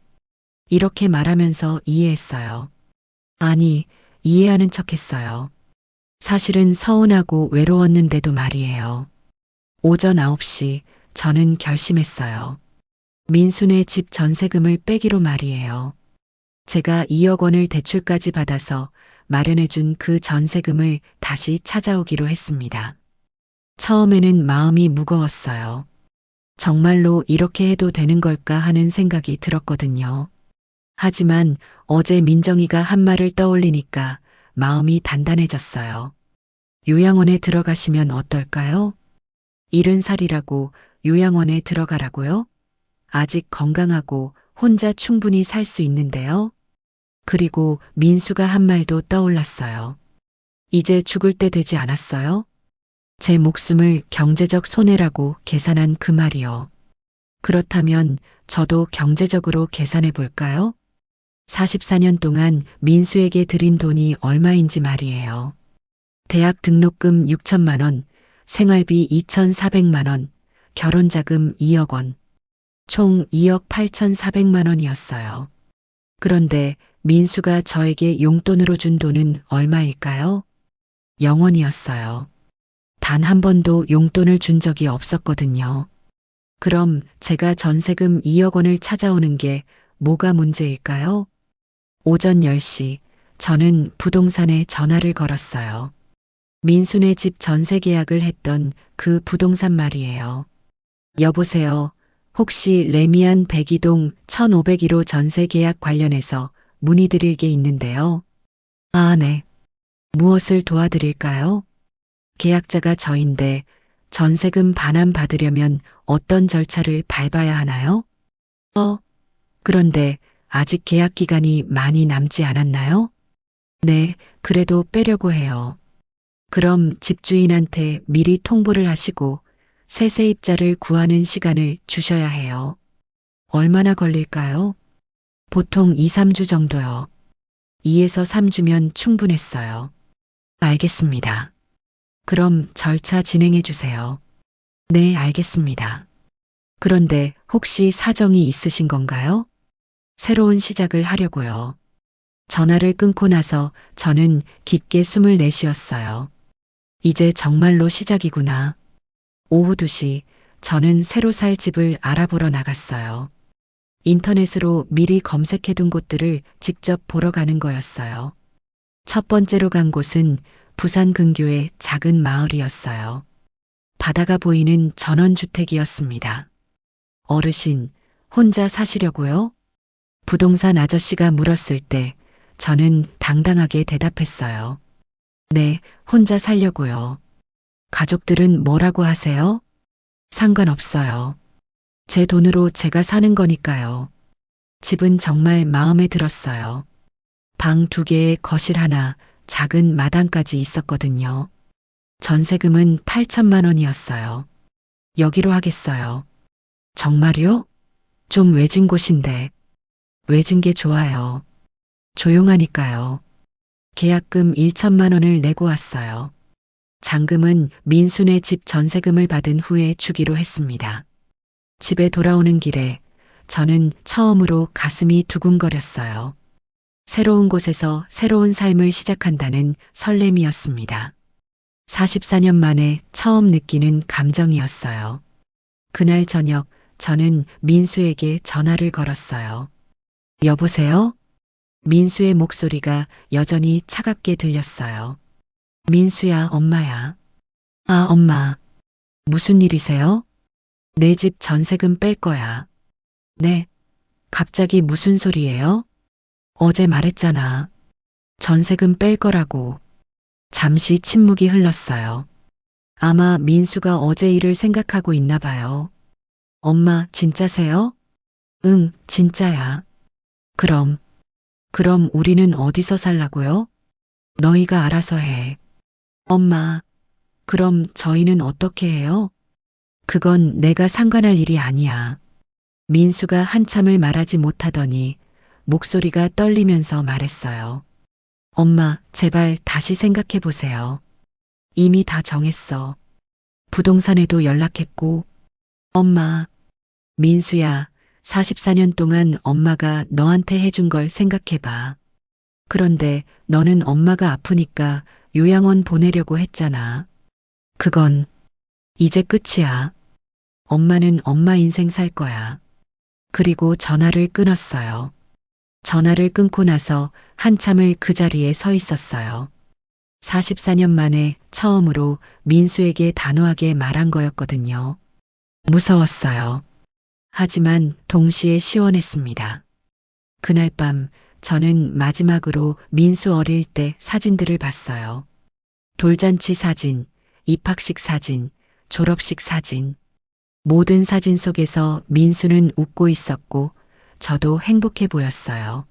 이렇게 말하면서 이해했어요. 아니, 이해하는 척 했어요. 사실은 서운하고 외로웠는데도 말이에요. 오전 9시 저는 결심했어요. 민수네 집 전세금을 빼기로 말이에요. 제가 2억 원을 대출까지 받아서 마련해준 그 전세금을 다시 찾아오기로 했습니다. 처음에는 마음이 무거웠어요. 정말로 이렇게 해도 되는 걸까 하는 생각이 들었거든요. 하지만 어제 민정이가 한 말을 떠올리니까 마음이 단단해졌어요. 요양원에 들어가시면 어떨까요? 70살이라고 요양원에 들어가라고요? 아직 건강하고 혼자 충분히 살 수 있는데요. 그리고 민수가 한 말도 떠올랐어요. 이제 죽을 때 되지 않았어요? 제 목숨을 경제적 손해라고 계산한 그 말이요. 그렇다면 저도 경제적으로 계산해 볼까요? 44년 동안 민수에게 드린 돈이 얼마인지 말이에요. 대학 등록금 6천만 원, 생활비 2,400만 원, 결혼자금 2억 원, 총 2억 8,400만 원이었어요. 그런데 민수가 저에게 용돈으로 준 돈은 얼마일까요? 0원이었어요. 단 한 번도 용돈을 준 적이 없었거든요. 그럼 제가 전세금 2억 원을 찾아오는 게 뭐가 문제일까요? 오전 10시 저는 부동산에 전화를 걸었어요. 민수네 집 전세 계약을 했던 그 부동산 말이에요. 여보세요. 혹시 레미안 102동 1501호 전세 계약 관련해서 문의드릴 게 있는데요. 아, 네. 무엇을 도와드릴까요? 계약자가 저인데 전세금 반환 받으려면 어떤 절차를 밟아야 하나요? 그런데 아직 계약 기간이 많이 남지 않았나요? 네, 그래도 빼려고 해요. 그럼 집주인한테 미리 통보를 하시고 새 세입자를 구하는 시간을 주셔야 해요. 얼마나 걸릴까요? 보통 2, 3주 정도요. 2에서 3주면 충분했어요. 알겠습니다. 그럼 절차 진행해 주세요. 네, 알겠습니다. 그런데 혹시 사정이 있으신 건가요? 새로운 시작을 하려고요. 전화를 끊고 나서 저는 깊게 숨을 내쉬었어요. 이제 정말로 시작이구나. 오후 2시 저는 새로 살 집을 알아보러 나갔어요. 인터넷으로 미리 검색해둔 곳들을 직접 보러 가는 거였어요. 첫 번째로 간 곳은 부산 근교의 작은 마을이었어요. 바다가 보이는 전원주택이었습니다. 어르신, 혼자 사시려고요? 부동산 아저씨가 물었을 때 저는 당당하게 대답했어요. 네, 혼자 살려고요. 가족들은 뭐라고 하세요? 상관없어요. 제 돈으로 제가 사는 거니까요. 집은 정말 마음에 들었어요. 방 2개에 거실 하나, 작은 마당까지 있었거든요. 전세금은 8천만 원이었어요. 여기로 하겠어요. 정말요? 좀 외진 곳인데. 외진 게 좋아요. 조용하니까요. 계약금 1천만 원을 내고 왔어요. 잔금은 민수네 집 전세금을 받은 후에 주기로 했습니다. 집에 돌아오는 길에 저는 처음으로 가슴이 두근거렸어요. 새로운 곳에서 새로운 삶을 시작한다는 설렘이었습니다. 44년 만에 처음 느끼는 감정이었어요. 그날 저녁 저는 민수에게 전화를 걸었어요. 여보세요? 민수의 목소리가 여전히 차갑게 들렸어요. 민수야, 엄마야. 아, 엄마. 무슨 일이세요? 내 집 전세금 뺄 거야. 네. 갑자기 무슨 소리예요? 어제 말했잖아. 전세금 뺄 거라고. 잠시 침묵이 흘렀어요. 아마 민수가 어제 일을 생각하고 있나 봐요. 엄마, 진짜세요? 응, 진짜야. 그럼 우리는 어디서 살라고요? 너희가 알아서 해. 엄마, 그럼 저희는 어떻게 해요? 그건 내가 상관할 일이 아니야. 민수가 한참을 말하지 못하더니 목소리가 떨리면서 말했어요. 엄마, 제발 다시 생각해 보세요. 이미 다 정했어. 부동산에도 연락했고. 엄마, 민수야, 44년 동안 엄마가 너한테 해준 걸 생각해봐. 그런데 너는 엄마가 아프니까 요양원 보내려고 했잖아. 그건 이제 끝이야. 엄마는 엄마 인생 살 거야. 그리고 전화를 끊었어요. 전화를 끊고 나서 한참을 그 자리에 서 있었어요. 44년 만에 처음으로 민수에게 단호하게 말한 거였거든요. 무서웠어요. 하지만 동시에 시원했습니다. 그날 밤 저는 마지막으로 민수 어릴 때 사진들을 봤어요. 돌잔치 사진, 입학식 사진, 졸업식 사진. 모든 사진 속에서 민수는 웃고 있었고 저도 행복해 보였어요.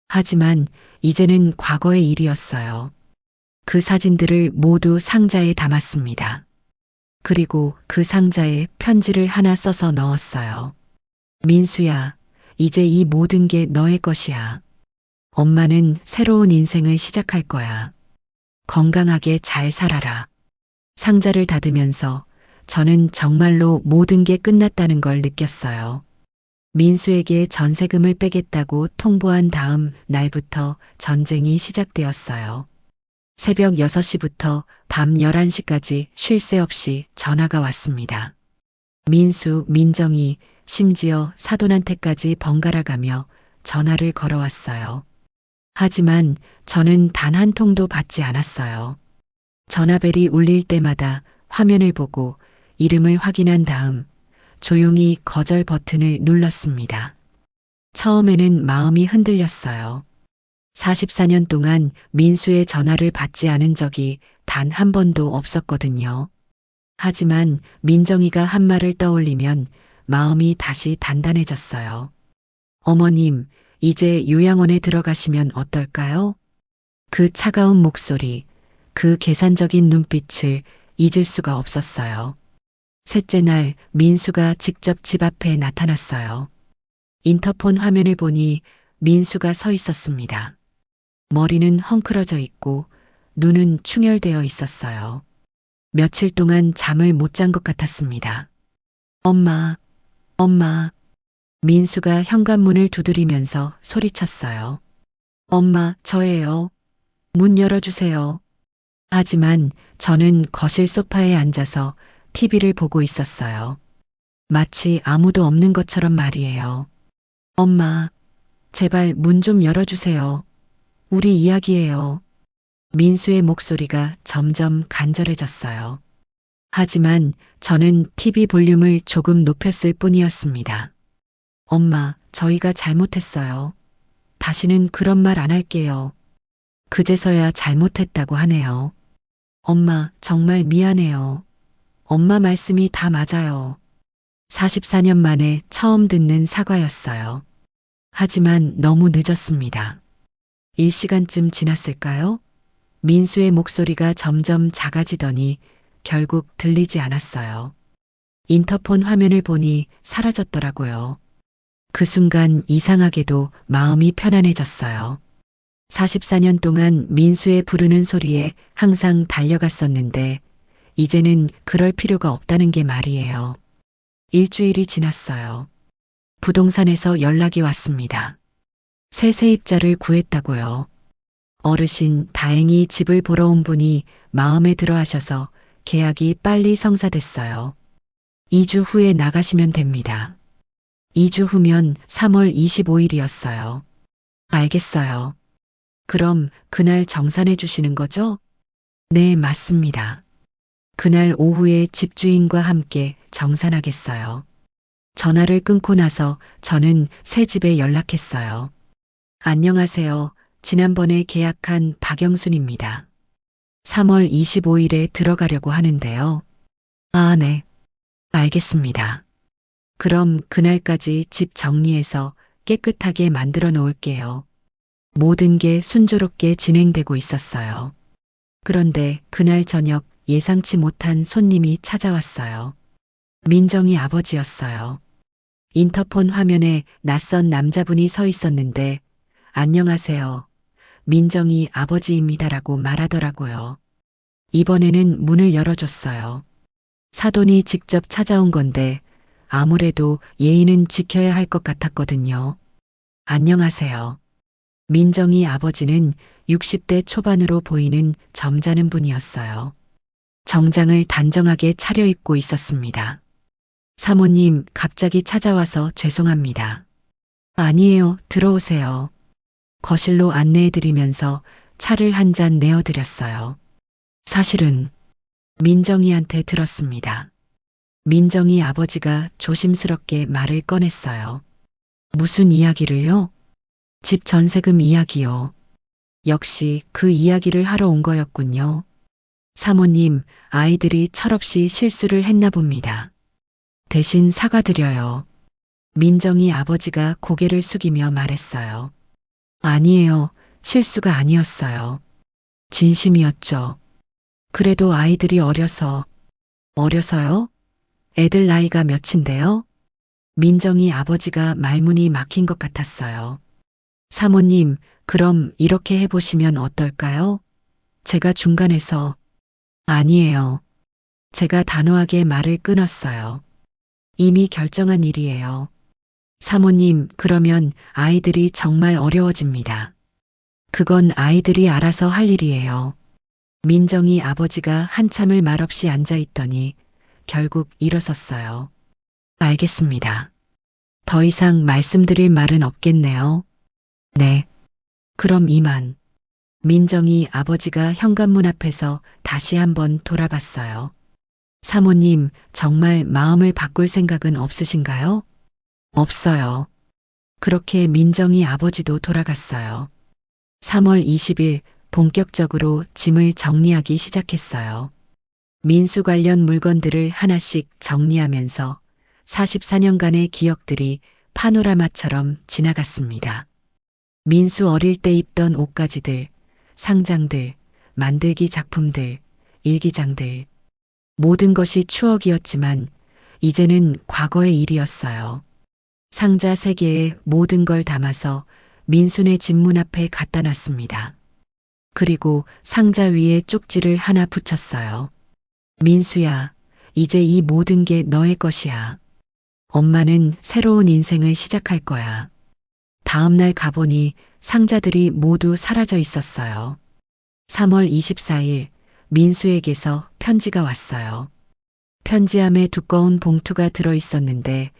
하지만 이제는 과거의 일이었어요. 그 사진들을 모두 상자에 담았습니다. 그리고 그 상자에 편지를 하나 써서 넣었어요. 민수야, 이제 이 모든 게 너의 것이야. 엄마는 새로운 인생을 시작할 거야. 건강하게 잘 살아라. 상자를 닫으면서 저는 정말로 모든 게 끝났다는 걸 느꼈어요. 민수에게 전세금을 빼겠다고 통보한 다음 날부터 전쟁이 시작되었어요. 새벽 6시부터 밤 11시까지 쉴 새 없이 전화가 왔습니다. 민수, 민정이, 심지어 사돈한테까지 번갈아 가며 전화를 걸어왔어요. 하지만 저는 단 한 통도 받지 않았어요. 전화벨이 울릴 때마다 화면을 보고 이름을 확인한 다음 조용히 거절 버튼을 눌렀습니다. 처음에는 마음이 흔들렸어요. 44년 동안 민수의 전화를 받지 않은 적이 단 한 번도 없었거든요. 하지만 민정이가 한 말을 떠올리면 마음이 다시 단단해졌어요. 어머님, 이제 요양원에 들어가시면 어떨까요? 그 차가운 목소리, 그 계산적인 눈빛을 잊을 수가 없었어요. 셋째 날 민수가 직접 집 앞에 나타났어요. 인터폰 화면을 보니 민수가 서 있었습니다. 머리는 헝클어져 있고 눈은 충혈되어 있었어요. 며칠 동안 잠을 못 잔 것 같았습니다. 엄마, 엄마. 민수가 현관문을 두드리면서 소리쳤어요. 엄마, 저예요. 문 열어주세요. 하지만 저는 거실 소파에 앉아서 TV를 보고 있었어요. 마치 아무도 없는 것처럼 말이에요. 엄마, 제발 문 좀 열어주세요. 우리 이야기예요. 민수의 목소리가 점점 간절해졌어요. 하지만 저는 TV 볼륨을 조금 높였을 뿐이었습니다. 엄마, 저희가 잘못했어요. 다시는 그런 말 안 할게요. 그제서야 잘못했다고 하네요. 엄마, 정말 미안해요. 엄마 말씀이 다 맞아요. 44년 만에 처음 듣는 사과였어요. 하지만 너무 늦었습니다. 1시간쯤 지났을까요? 민수의 목소리가 점점 작아지더니 결국 들리지 않았어요. 인터폰 화면을 보니 사라졌더라고요. 그 순간 이상하게도 마음이 편안해졌어요. 44년 동안 민수의 부르는 소리에 항상 달려갔었는데 이제는 그럴 필요가 없다는 게 말이에요. 일주일이 지났어요. 부동산에서 연락이 왔습니다. 새 세입자를 구했다고요. 어르신, 다행히 집을 보러 온 분이 마음에 들어 하셔서 계약이 빨리 성사됐어요. 2주 후에 나가시면 됩니다. 2주 후면 3월 25일이었어요. 알겠어요. 그럼 그날 정산해 주시는 거죠? 네, 맞습니다. 그날 오후에 집주인과 함께 정산하겠어요. 전화를 끊고 나서 저는 새 집에 연락했어요. 안녕하세요. 지난번에 계약한 박영순입니다. 3월 25일에 들어가려고 하는데요. 아, 네. 알겠습니다. 그럼 그날까지 집 정리해서 깨끗하게 만들어 놓을게요. 모든 게 순조롭게 진행되고 있었어요. 그런데 그날 저녁 예상치 못한 손님이 찾아왔어요. 민정이 아버지였어요. 인터폰 화면에 낯선 남자분이 서 있었는데 안녕하세요. 민정이 아버지입니다라고 말하더라고요. 이번에는 문을 열어줬어요. 사돈이 직접 찾아온 건데 아무래도 예의는 지켜야 할 것 같았거든요. 안녕하세요. 민정이 아버지는 60대 초반으로 보이는 점잖은 분이었어요. 정장을 단정하게 차려입고 있었습니다. 사모님, 갑자기 찾아와서 죄송합니다. 아니에요, 들어오세요. 거실로 안내해드리면서 차를 한 잔 내어드렸어요. 사실은 민정이한테 들었습니다. 민정이 아버지가 조심스럽게 말을 꺼냈어요. 무슨 이야기를요? 집 전세금 이야기요. 역시 그 이야기를 하러 온 거였군요. 사모님, 아이들이 철없이 실수를 했나 봅니다. 대신 사과드려요. 민정이 아버지가 고개를 숙이며 말했어요. 아니에요. 실수가 아니었어요. 진심이었죠. 그래도 아이들이 어려서 어려서요? 애들 나이가 몇인데요? 민정이 아버지가 말문이 막힌 것 같았어요. 사모님, 그럼 이렇게 해보시면 어떨까요? 제가 중간에서 아니에요. 제가 단호하게 말을 끊었어요. 이미 결정한 일이에요. 사모님, 그러면 아이들이 정말 어려워집니다. 그건 아이들이 알아서 할 일이에요. 민정이 아버지가 한참을 말없이 앉아 있더니 결국 일어섰어요. 알겠습니다. 더 이상 말씀드릴 말은 없겠네요. 네. 그럼 이만. 민정이 아버지가 현관문 앞에서 다시 한번 돌아봤어요. 사모님, 정말 마음을 바꿀 생각은 없으신가요? 없어요. 그렇게 민정이 아버지도 돌아갔어요. 3월 20일 본격적으로 짐을 정리하기 시작했어요. 민수 관련 물건들을 하나씩 정리하면서 44년간의 기억들이 파노라마처럼 지나갔습니다. 민수 어릴 때 입던 옷가지들, 상장들, 만들기 작품들, 일기장들. 모든 것이 추억이었지만 이제는 과거의 일이었어요. 상자 3개에 모든 걸 담아서 민수네 집 문 앞에 갖다 놨습니다. 그리고 상자 위에 쪽지를 하나 붙였어요. 민수야, 이제 이 모든 게 너의 것이야. 엄마는 새로운 인생을 시작할 거야. 다음 날 가보니 상자들이 모두 사라져 있었어요. 3월 24일 민수에게서 편지가 왔어요. 편지함에 두꺼운 봉투가 들어 있었는데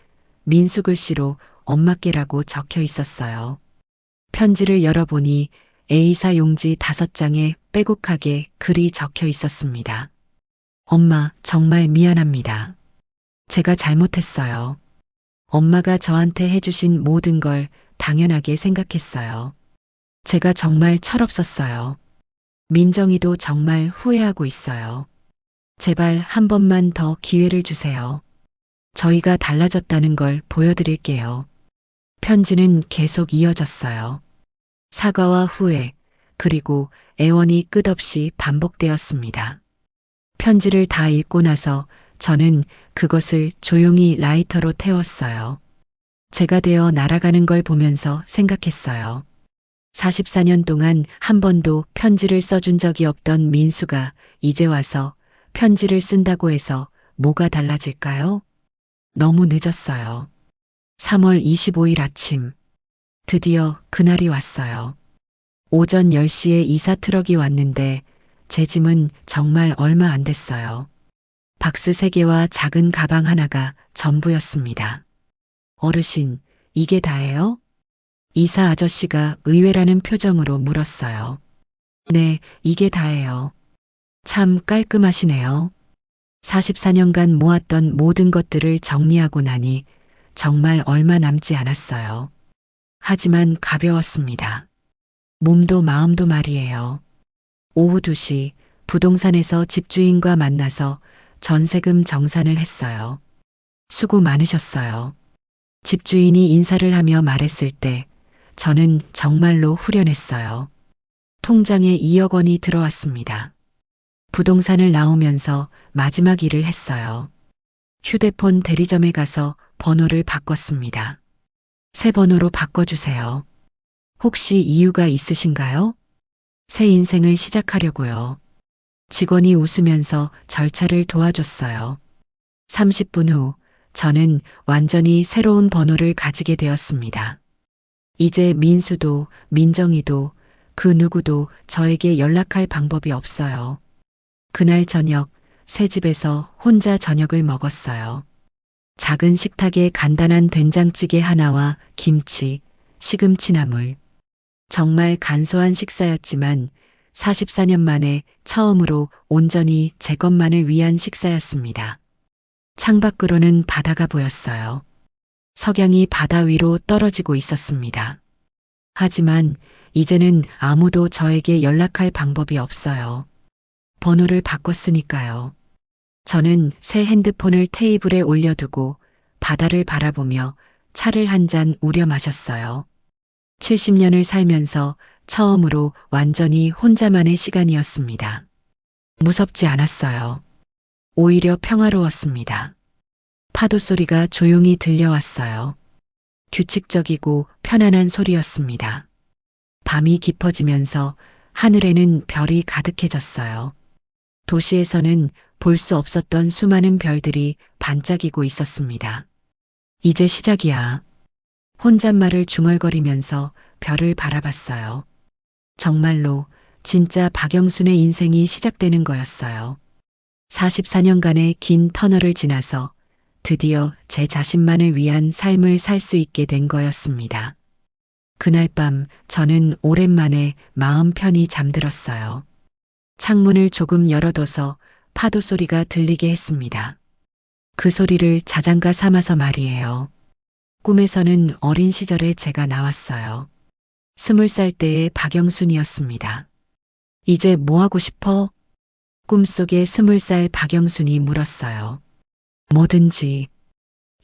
민수 글씨로 엄마께라고 적혀 있었어요. 편지를 열어보니 A사 용지 5장에 빼곡하게 글이 적혀 있었습니다. 엄마, 정말 미안합니다. 제가 잘못했어요. 엄마가 저한테 해주신 모든 걸 당연하게 생각했어요. 제가 정말 철없었어요. 민정이도 정말 후회하고 있어요. 제발 한 번만 더 기회를 주세요. 저희가 달라졌다는 걸 보여드릴게요. 편지는 계속 이어졌어요. 사과와 후회, 그리고 애원이 끝없이 반복되었습니다. 편지를 다 읽고 나서 저는 그것을 조용히 라이터로 태웠어요. 제가 되어 날아가는 걸 보면서 생각했어요. 44년 동안 한 번도 편지를 써준 적이 없던 민수가 이제 와서 편지를 쓴다고 해서 뭐가 달라질까요? 너무 늦었어요. 3월 25일 아침. 드디어 그날이 왔어요. 오전 10시에 이사 트럭이 왔는데 제 짐은 정말 얼마 안 됐어요. 박스 3개와 작은 가방 하나가 전부였습니다. 어르신, 이게 다예요? 이사 아저씨가 의외라는 표정으로 물었어요. 네, 이게 다예요. 참 깔끔하시네요. 44년간 모았던 모든 것들을 정리하고 나니 정말 얼마 남지 않았어요. 하지만 가벼웠습니다. 몸도 마음도 말이에요. 오후 2시 부동산에서 집주인과 만나서 전세금 정산을 했어요. 수고 많으셨어요. 집주인이 인사를 하며 말했을 때 저는 정말로 후련했어요. 통장에 2억 원이 들어왔습니다. 부동산을 나오면서 마지막 일을 했어요. 휴대폰 대리점에 가서 번호를 바꿨습니다. 새 번호로 바꿔주세요. 혹시 이유가 있으신가요? 새 인생을 시작하려고요. 직원이 웃으면서 절차를 도와줬어요. 30분 후 저는 완전히 새로운 번호를 가지게 되었습니다. 이제 민수도 민정이도 그 누구도 저에게 연락할 방법이 없어요. 그날 저녁 새 집에서 혼자 저녁을 먹었어요. 작은 식탁에 간단한 된장찌개 하나와 김치, 시금치나물. 정말 간소한 식사였지만 44년 만에 처음으로 온전히 제 것만을 위한 식사였습니다. 창밖으로는 바다가 보였어요. 석양이 바다 위로 떨어지고 있었습니다. 하지만 이제는 아무도 저에게 연락할 방법이 없어요. 번호를 바꿨으니까요. 저는 새 핸드폰을 테이블에 올려두고 바다를 바라보며 차를 한 잔 우려 마셨어요. 70년을 살면서 처음으로 완전히 혼자만의 시간이었습니다. 무섭지 않았어요. 오히려 평화로웠습니다. 파도 소리가 조용히 들려왔어요. 규칙적이고 편안한 소리였습니다. 밤이 깊어지면서 하늘에는 별이 가득해졌어요. 도시에서는 볼 수 없었던 수많은 별들이 반짝이고 있었습니다. 이제 시작이야. 혼잣말을 중얼거리면서 별을 바라봤어요. 정말로 진짜 박영순의 인생이 시작되는 거였어요. 44년간의 긴 터널을 지나서 드디어 제 자신만을 위한 삶을 살 수 있게 된 거였습니다. 그날 밤 저는 오랜만에 마음 편히 잠들었어요. 창문을 조금 열어둬서 파도 소리가 들리게 했습니다. 그 소리를 자장가 삼아서 말이에요. 꿈에서는 어린 시절에 제가 나왔어요. 20살 때의 박영순이었습니다. 이제 뭐 하고 싶어? 꿈속에 20살 박영순이 물었어요. 뭐든지.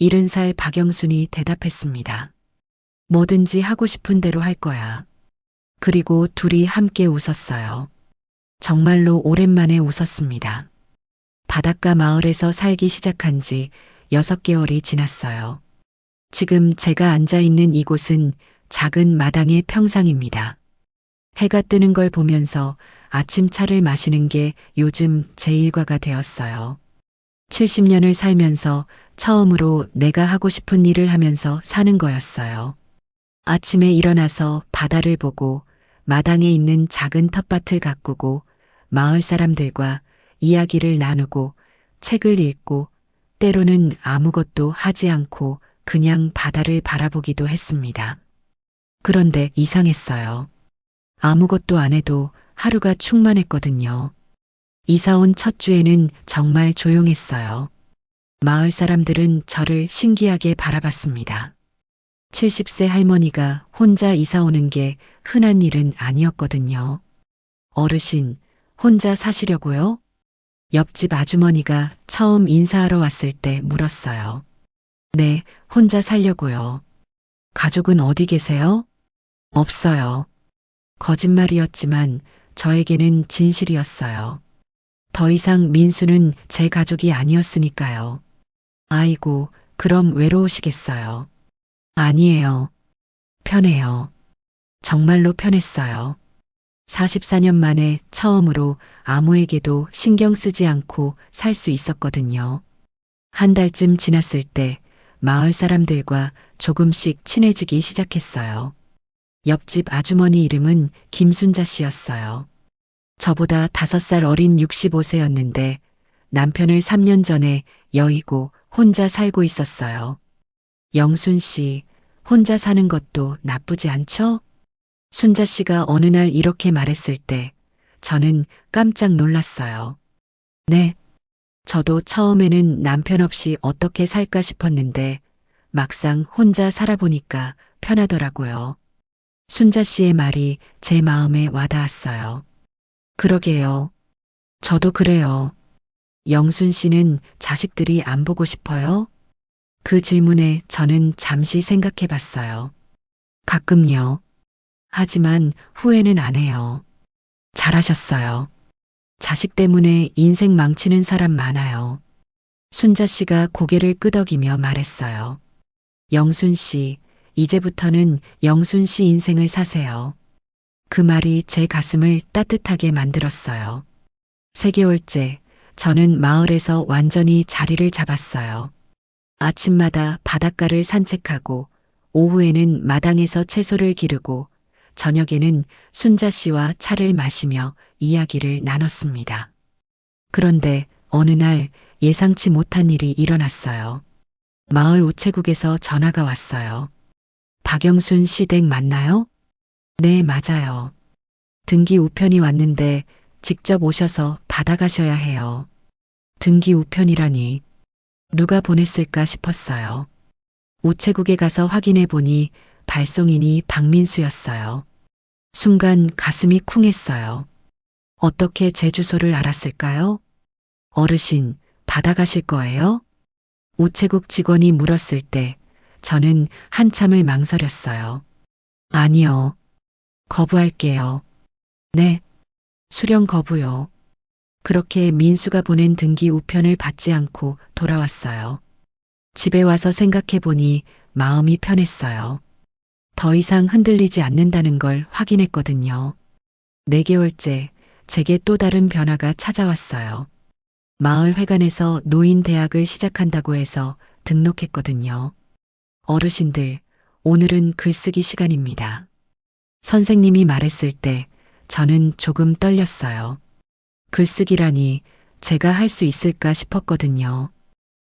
70살 박영순이 대답했습니다. 뭐든지 하고 싶은 대로 할 거야. 그리고 둘이 함께 웃었어요. 정말로 오랜만에 웃었습니다. 바닷가 마을에서 살기 시작한 지 6개월이 지났어요. 지금 제가 앉아 있는 이곳은 작은 마당의 평상입니다. 해가 뜨는 걸 보면서 아침차를 마시는 게 요즘 제 일과가 되었어요. 70년을 살면서 처음으로 내가 하고 싶은 일을 하면서 사는 거였어요. 아침에 일어나서 바다를 보고 마당에 있는 작은 텃밭을 가꾸고 마을 사람들과 이야기를 나누고 책을 읽고 때로는 아무것도 하지 않고 그냥 바다를 바라보기도 했습니다. 그런데 이상했어요. 아무것도 안 해도 하루가 충만했거든요. 이사 온 첫 주에는 정말 조용했어요. 마을 사람들은 저를 신기하게 바라봤습니다. 70세 할머니가 혼자 이사 오는 게 흔한 일은 아니었거든요. 어르신, 혼자 사시려고요? 옆집 아주머니가 처음 인사하러 왔을 때 물었어요. 네, 혼자 살려고요. 가족은 어디 계세요? 없어요. 거짓말이었지만 저에게는 진실이었어요. 더 이상 민수는 제 가족이 아니었으니까요. 아이고, 그럼 외로우시겠어요. 아니에요. 편해요. 정말로 편했어요. 44년 만에 처음으로 아무에게도 신경 쓰지 않고 살 수 있었거든요. 한 달쯤 지났을 때 마을 사람들과 조금씩 친해지기 시작했어요. 옆집 아주머니 이름은 김순자 씨였어요. 저보다 5살 어린 65세였는데 남편을 3년 전에 여의고 혼자 살고 있었어요. 영순 씨, 혼자 사는 것도 나쁘지 않죠? 순자 씨가 어느 날 이렇게 말했을 때 저는 깜짝 놀랐어요. 네. 저도 처음에는 남편 없이 어떻게 살까 싶었는데 막상 혼자 살아보니까 편하더라고요. 순자 씨의 말이 제 마음에 와닿았어요. 그러게요. 저도 그래요. 영순 씨는 자식들이 안 보고 싶어요? 그 질문에 저는 잠시 생각해 봤어요. 가끔요. 하지만 후회는 안 해요. 잘하셨어요. 자식 때문에 인생 망치는 사람 많아요. 순자 씨가 고개를 끄덕이며 말했어요. 영순 씨, 이제부터는 영순 씨 인생을 사세요. 그 말이 제 가슴을 따뜻하게 만들었어요. 3개월째 저는 마을에서 완전히 자리를 잡았어요. 아침마다 바닷가를 산책하고 오후에는 마당에서 채소를 기르고 저녁에는 순자 씨와 차를 마시며 이야기를 나눴습니다. 그런데 어느 날 예상치 못한 일이 일어났어요. 마을 우체국에서 전화가 왔어요. 박영순 씨 댁 맞나요? 네, 맞아요. 등기 우편이 왔는데 직접 오셔서 받아가셔야 해요. 등기 우편이라니 누가 보냈을까 싶었어요. 우체국에 가서 확인해 보니 발송인이 박민수였어요. 순간 가슴이 쿵했어요. 어떻게 제 주소를 알았을까요? 어르신, 받아가실 거예요? 우체국 직원이 물었을 때 저는 한참을 망설였어요. 아니요. 거부할게요. 네. 수령 거부요. 그렇게 민수가 보낸 등기 우편을 받지 않고 돌아왔어요. 집에 와서 생각해 보니 마음이 편했어요. 더 이상 흔들리지 않는다는 걸 확인했거든요. 4개월째 제게 또 다른 변화가 찾아왔어요. 마을 회관에서 노인 대학을 시작한다고 해서 등록했거든요. 어르신들, 오늘은 글쓰기 시간입니다. 선생님이 말했을 때 저는 조금 떨렸어요. 글쓰기라니 제가 할 수 있을까 싶었거든요.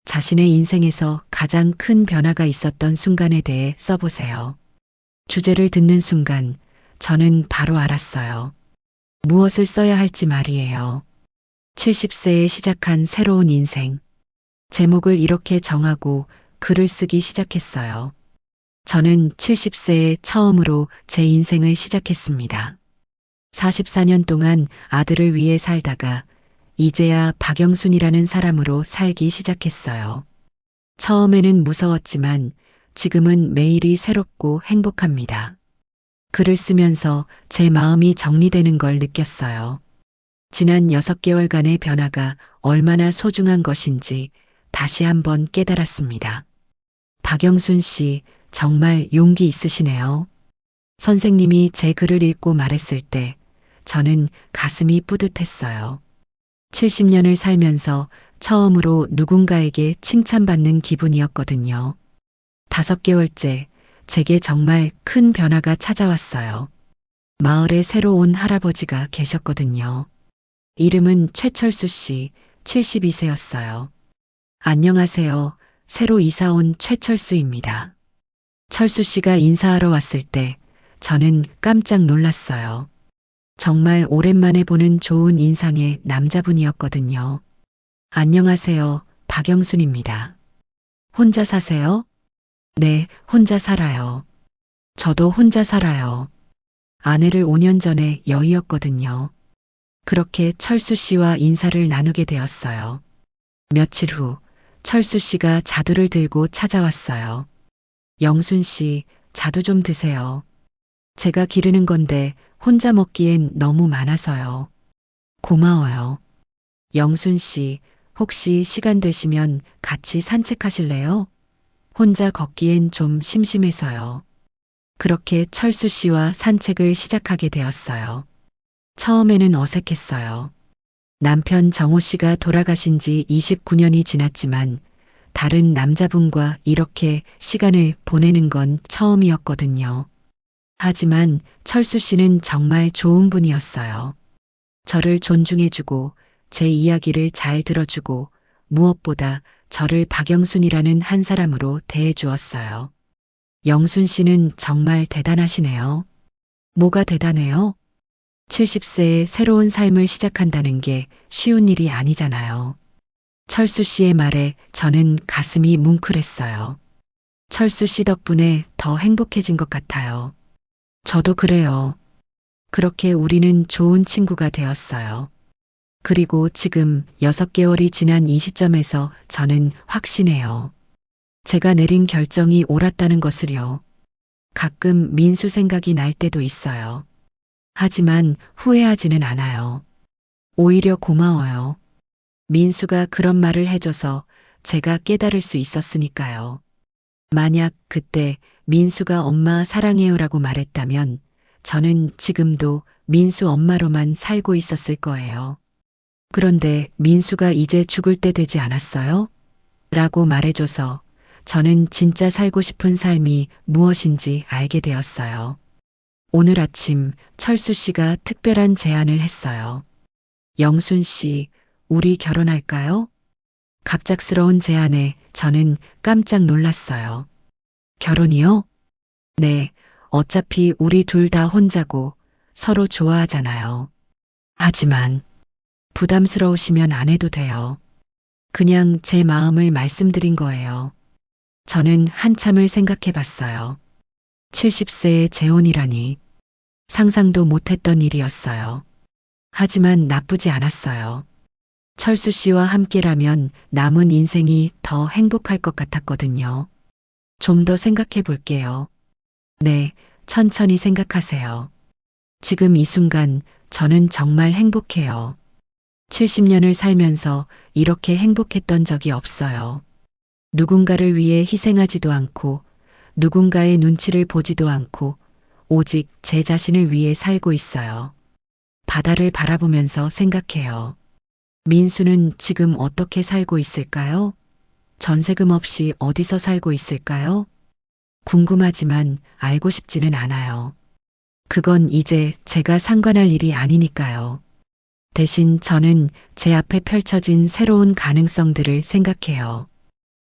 자신의 인생에서 가장 큰 변화가 있었던 순간에 대해 써보세요. 주제를 듣는 순간 저는 바로 알았어요. 무엇을 써야 할지 말이에요. 70세에 시작한 새로운 인생. 제목을 이렇게 정하고 글을 쓰기 시작했어요. 저는 70세에 처음으로 제 인생을 시작했습니다. 44년 동안 아들을 위해 살다가 이제야 박영순이라는 사람으로 살기 시작했어요. 처음에는 무서웠지만 지금은 매일이 새롭고 행복합니다. 글을 쓰면서 제 마음이 정리되는 걸 느꼈어요. 지난 6개월간의 변화가 얼마나 소중한 것인지 다시 한번 깨달았습니다. 박영순 씨, 정말 용기 있으시네요. 선생님이 제 글을 읽고 말했을 때 저는 가슴이 뿌듯했어요. 70년을 살면서 처음으로 누군가에게 칭찬받는 기분이었거든요. 5개월째 제게 정말 큰 변화가 찾아왔어요. 마을에 새로 온 할아버지가 계셨거든요. 이름은 최철수 씨, 72세였어요. 안녕하세요. 새로 이사 온 최철수입니다. 철수 씨가 인사하러 왔을 때 저는 깜짝 놀랐어요. 정말 오랜만에 보는 좋은 인상의 남자분이었거든요. 안녕하세요. 박영순입니다. 혼자 사세요? 네, 혼자 살아요. 저도 혼자 살아요. 아내를 5년 전에 여의었거든요. 그렇게 철수 씨와 인사를 나누게 되었어요. 며칠 후 철수 씨가 자두를 들고 찾아왔어요. 영순 씨, 자두 좀 드세요. 제가 기르는 건데 혼자 먹기엔 너무 많아서요. 고마워요. 영순 씨, 혹시 시간 되시면 같이 산책하실래요? 혼자 걷기엔 좀 심심해서요. 그렇게 철수 씨와 산책을 시작하게 되었어요. 처음에는 어색했어요. 남편 정호 씨가 돌아가신 지 29년이 지났지만 다른 남자분과 이렇게 시간을 보내는 건 처음이었거든요. 하지만 철수 씨는 정말 좋은 분이었어요. 저를 존중해주고 제 이야기를 잘 들어주고 무엇보다 저를 박영순이라는 한 사람으로 대해주었어요. 영순 씨는 정말 대단하시네요. 뭐가 대단해요? 70세에 새로운 삶을 시작한다는 게 쉬운 일이 아니잖아요. 철수 씨의 말에 저는 가슴이 뭉클했어요. 철수 씨 덕분에 더 행복해진 것 같아요. 저도 그래요. 그렇게 우리는 좋은 친구가 되었어요. 그리고 지금 6개월이 지난 이 시점에서 저는 확신해요. 제가 내린 결정이 옳았다는 것을요. 가끔 민수 생각이 날 때도 있어요. 하지만 후회하지는 않아요. 오히려 고마워요. 민수가 그런 말을 해줘서 제가 깨달을 수 있었으니까요. 만약 그때 민수가 엄마 사랑해요라고 말했다면 저는 지금도 민수 엄마로만 살고 있었을 거예요. 그런데 민수가 이제 죽을 때 되지 않았어요? 라고 말해줘서 저는 진짜 살고 싶은 삶이 무엇인지 알게 되었어요. 오늘 아침 철수 씨가 특별한 제안을 했어요. 영순 씨, 우리 결혼할까요? 갑작스러운 제안에 저는 깜짝 놀랐어요. 결혼이요? 네, 어차피 우리 둘 다 혼자고 서로 좋아하잖아요. 하지만 부담스러우시면 안 해도 돼요. 그냥 제 마음을 말씀드린 거예요. 저는 한참을 생각해 봤어요. 70세의 재혼이라니 상상도 못했던 일이었어요. 하지만 나쁘지 않았어요. 철수 씨와 함께라면 남은 인생이 더 행복할 것 같았거든요. 좀 더 생각해 볼게요. 네, 천천히 생각하세요. 지금 이 순간 저는 정말 행복해요. 70년을 살면서 이렇게 행복했던 적이 없어요. 누군가를 위해 희생하지도 않고 누군가의 눈치를 보지도 않고 오직 제 자신을 위해 살고 있어요. 바다를 바라보면서 생각해요. 민수는 지금 어떻게 살고 있을까요? 전세금 없이 어디서 살고 있을까요? 궁금하지만 알고 싶지는 않아요. 그건 이제 제가 상관할 일이 아니니까요. 대신 저는 제 앞에 펼쳐진 새로운 가능성들을 생각해요.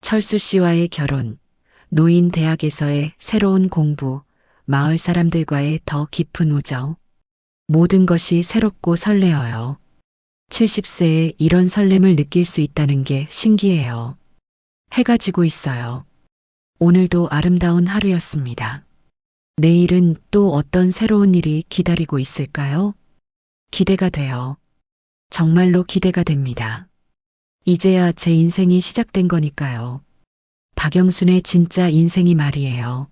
철수 씨와의 결혼, 노인 대학에서의 새로운 공부, 마을 사람들과의 더 깊은 우정. 모든 것이 새롭고 설레어요. 70세에 이런 설렘을 느낄 수 있다는 게 신기해요. 해가 지고 있어요. 오늘도 아름다운 하루였습니다. 내일은 또 어떤 새로운 일이 기다리고 있을까요? 기대가 돼요. 정말로 기대가 됩니다. 이제야 제 인생이 시작된 거니까요. 박영순의 진짜 인생이 말이에요.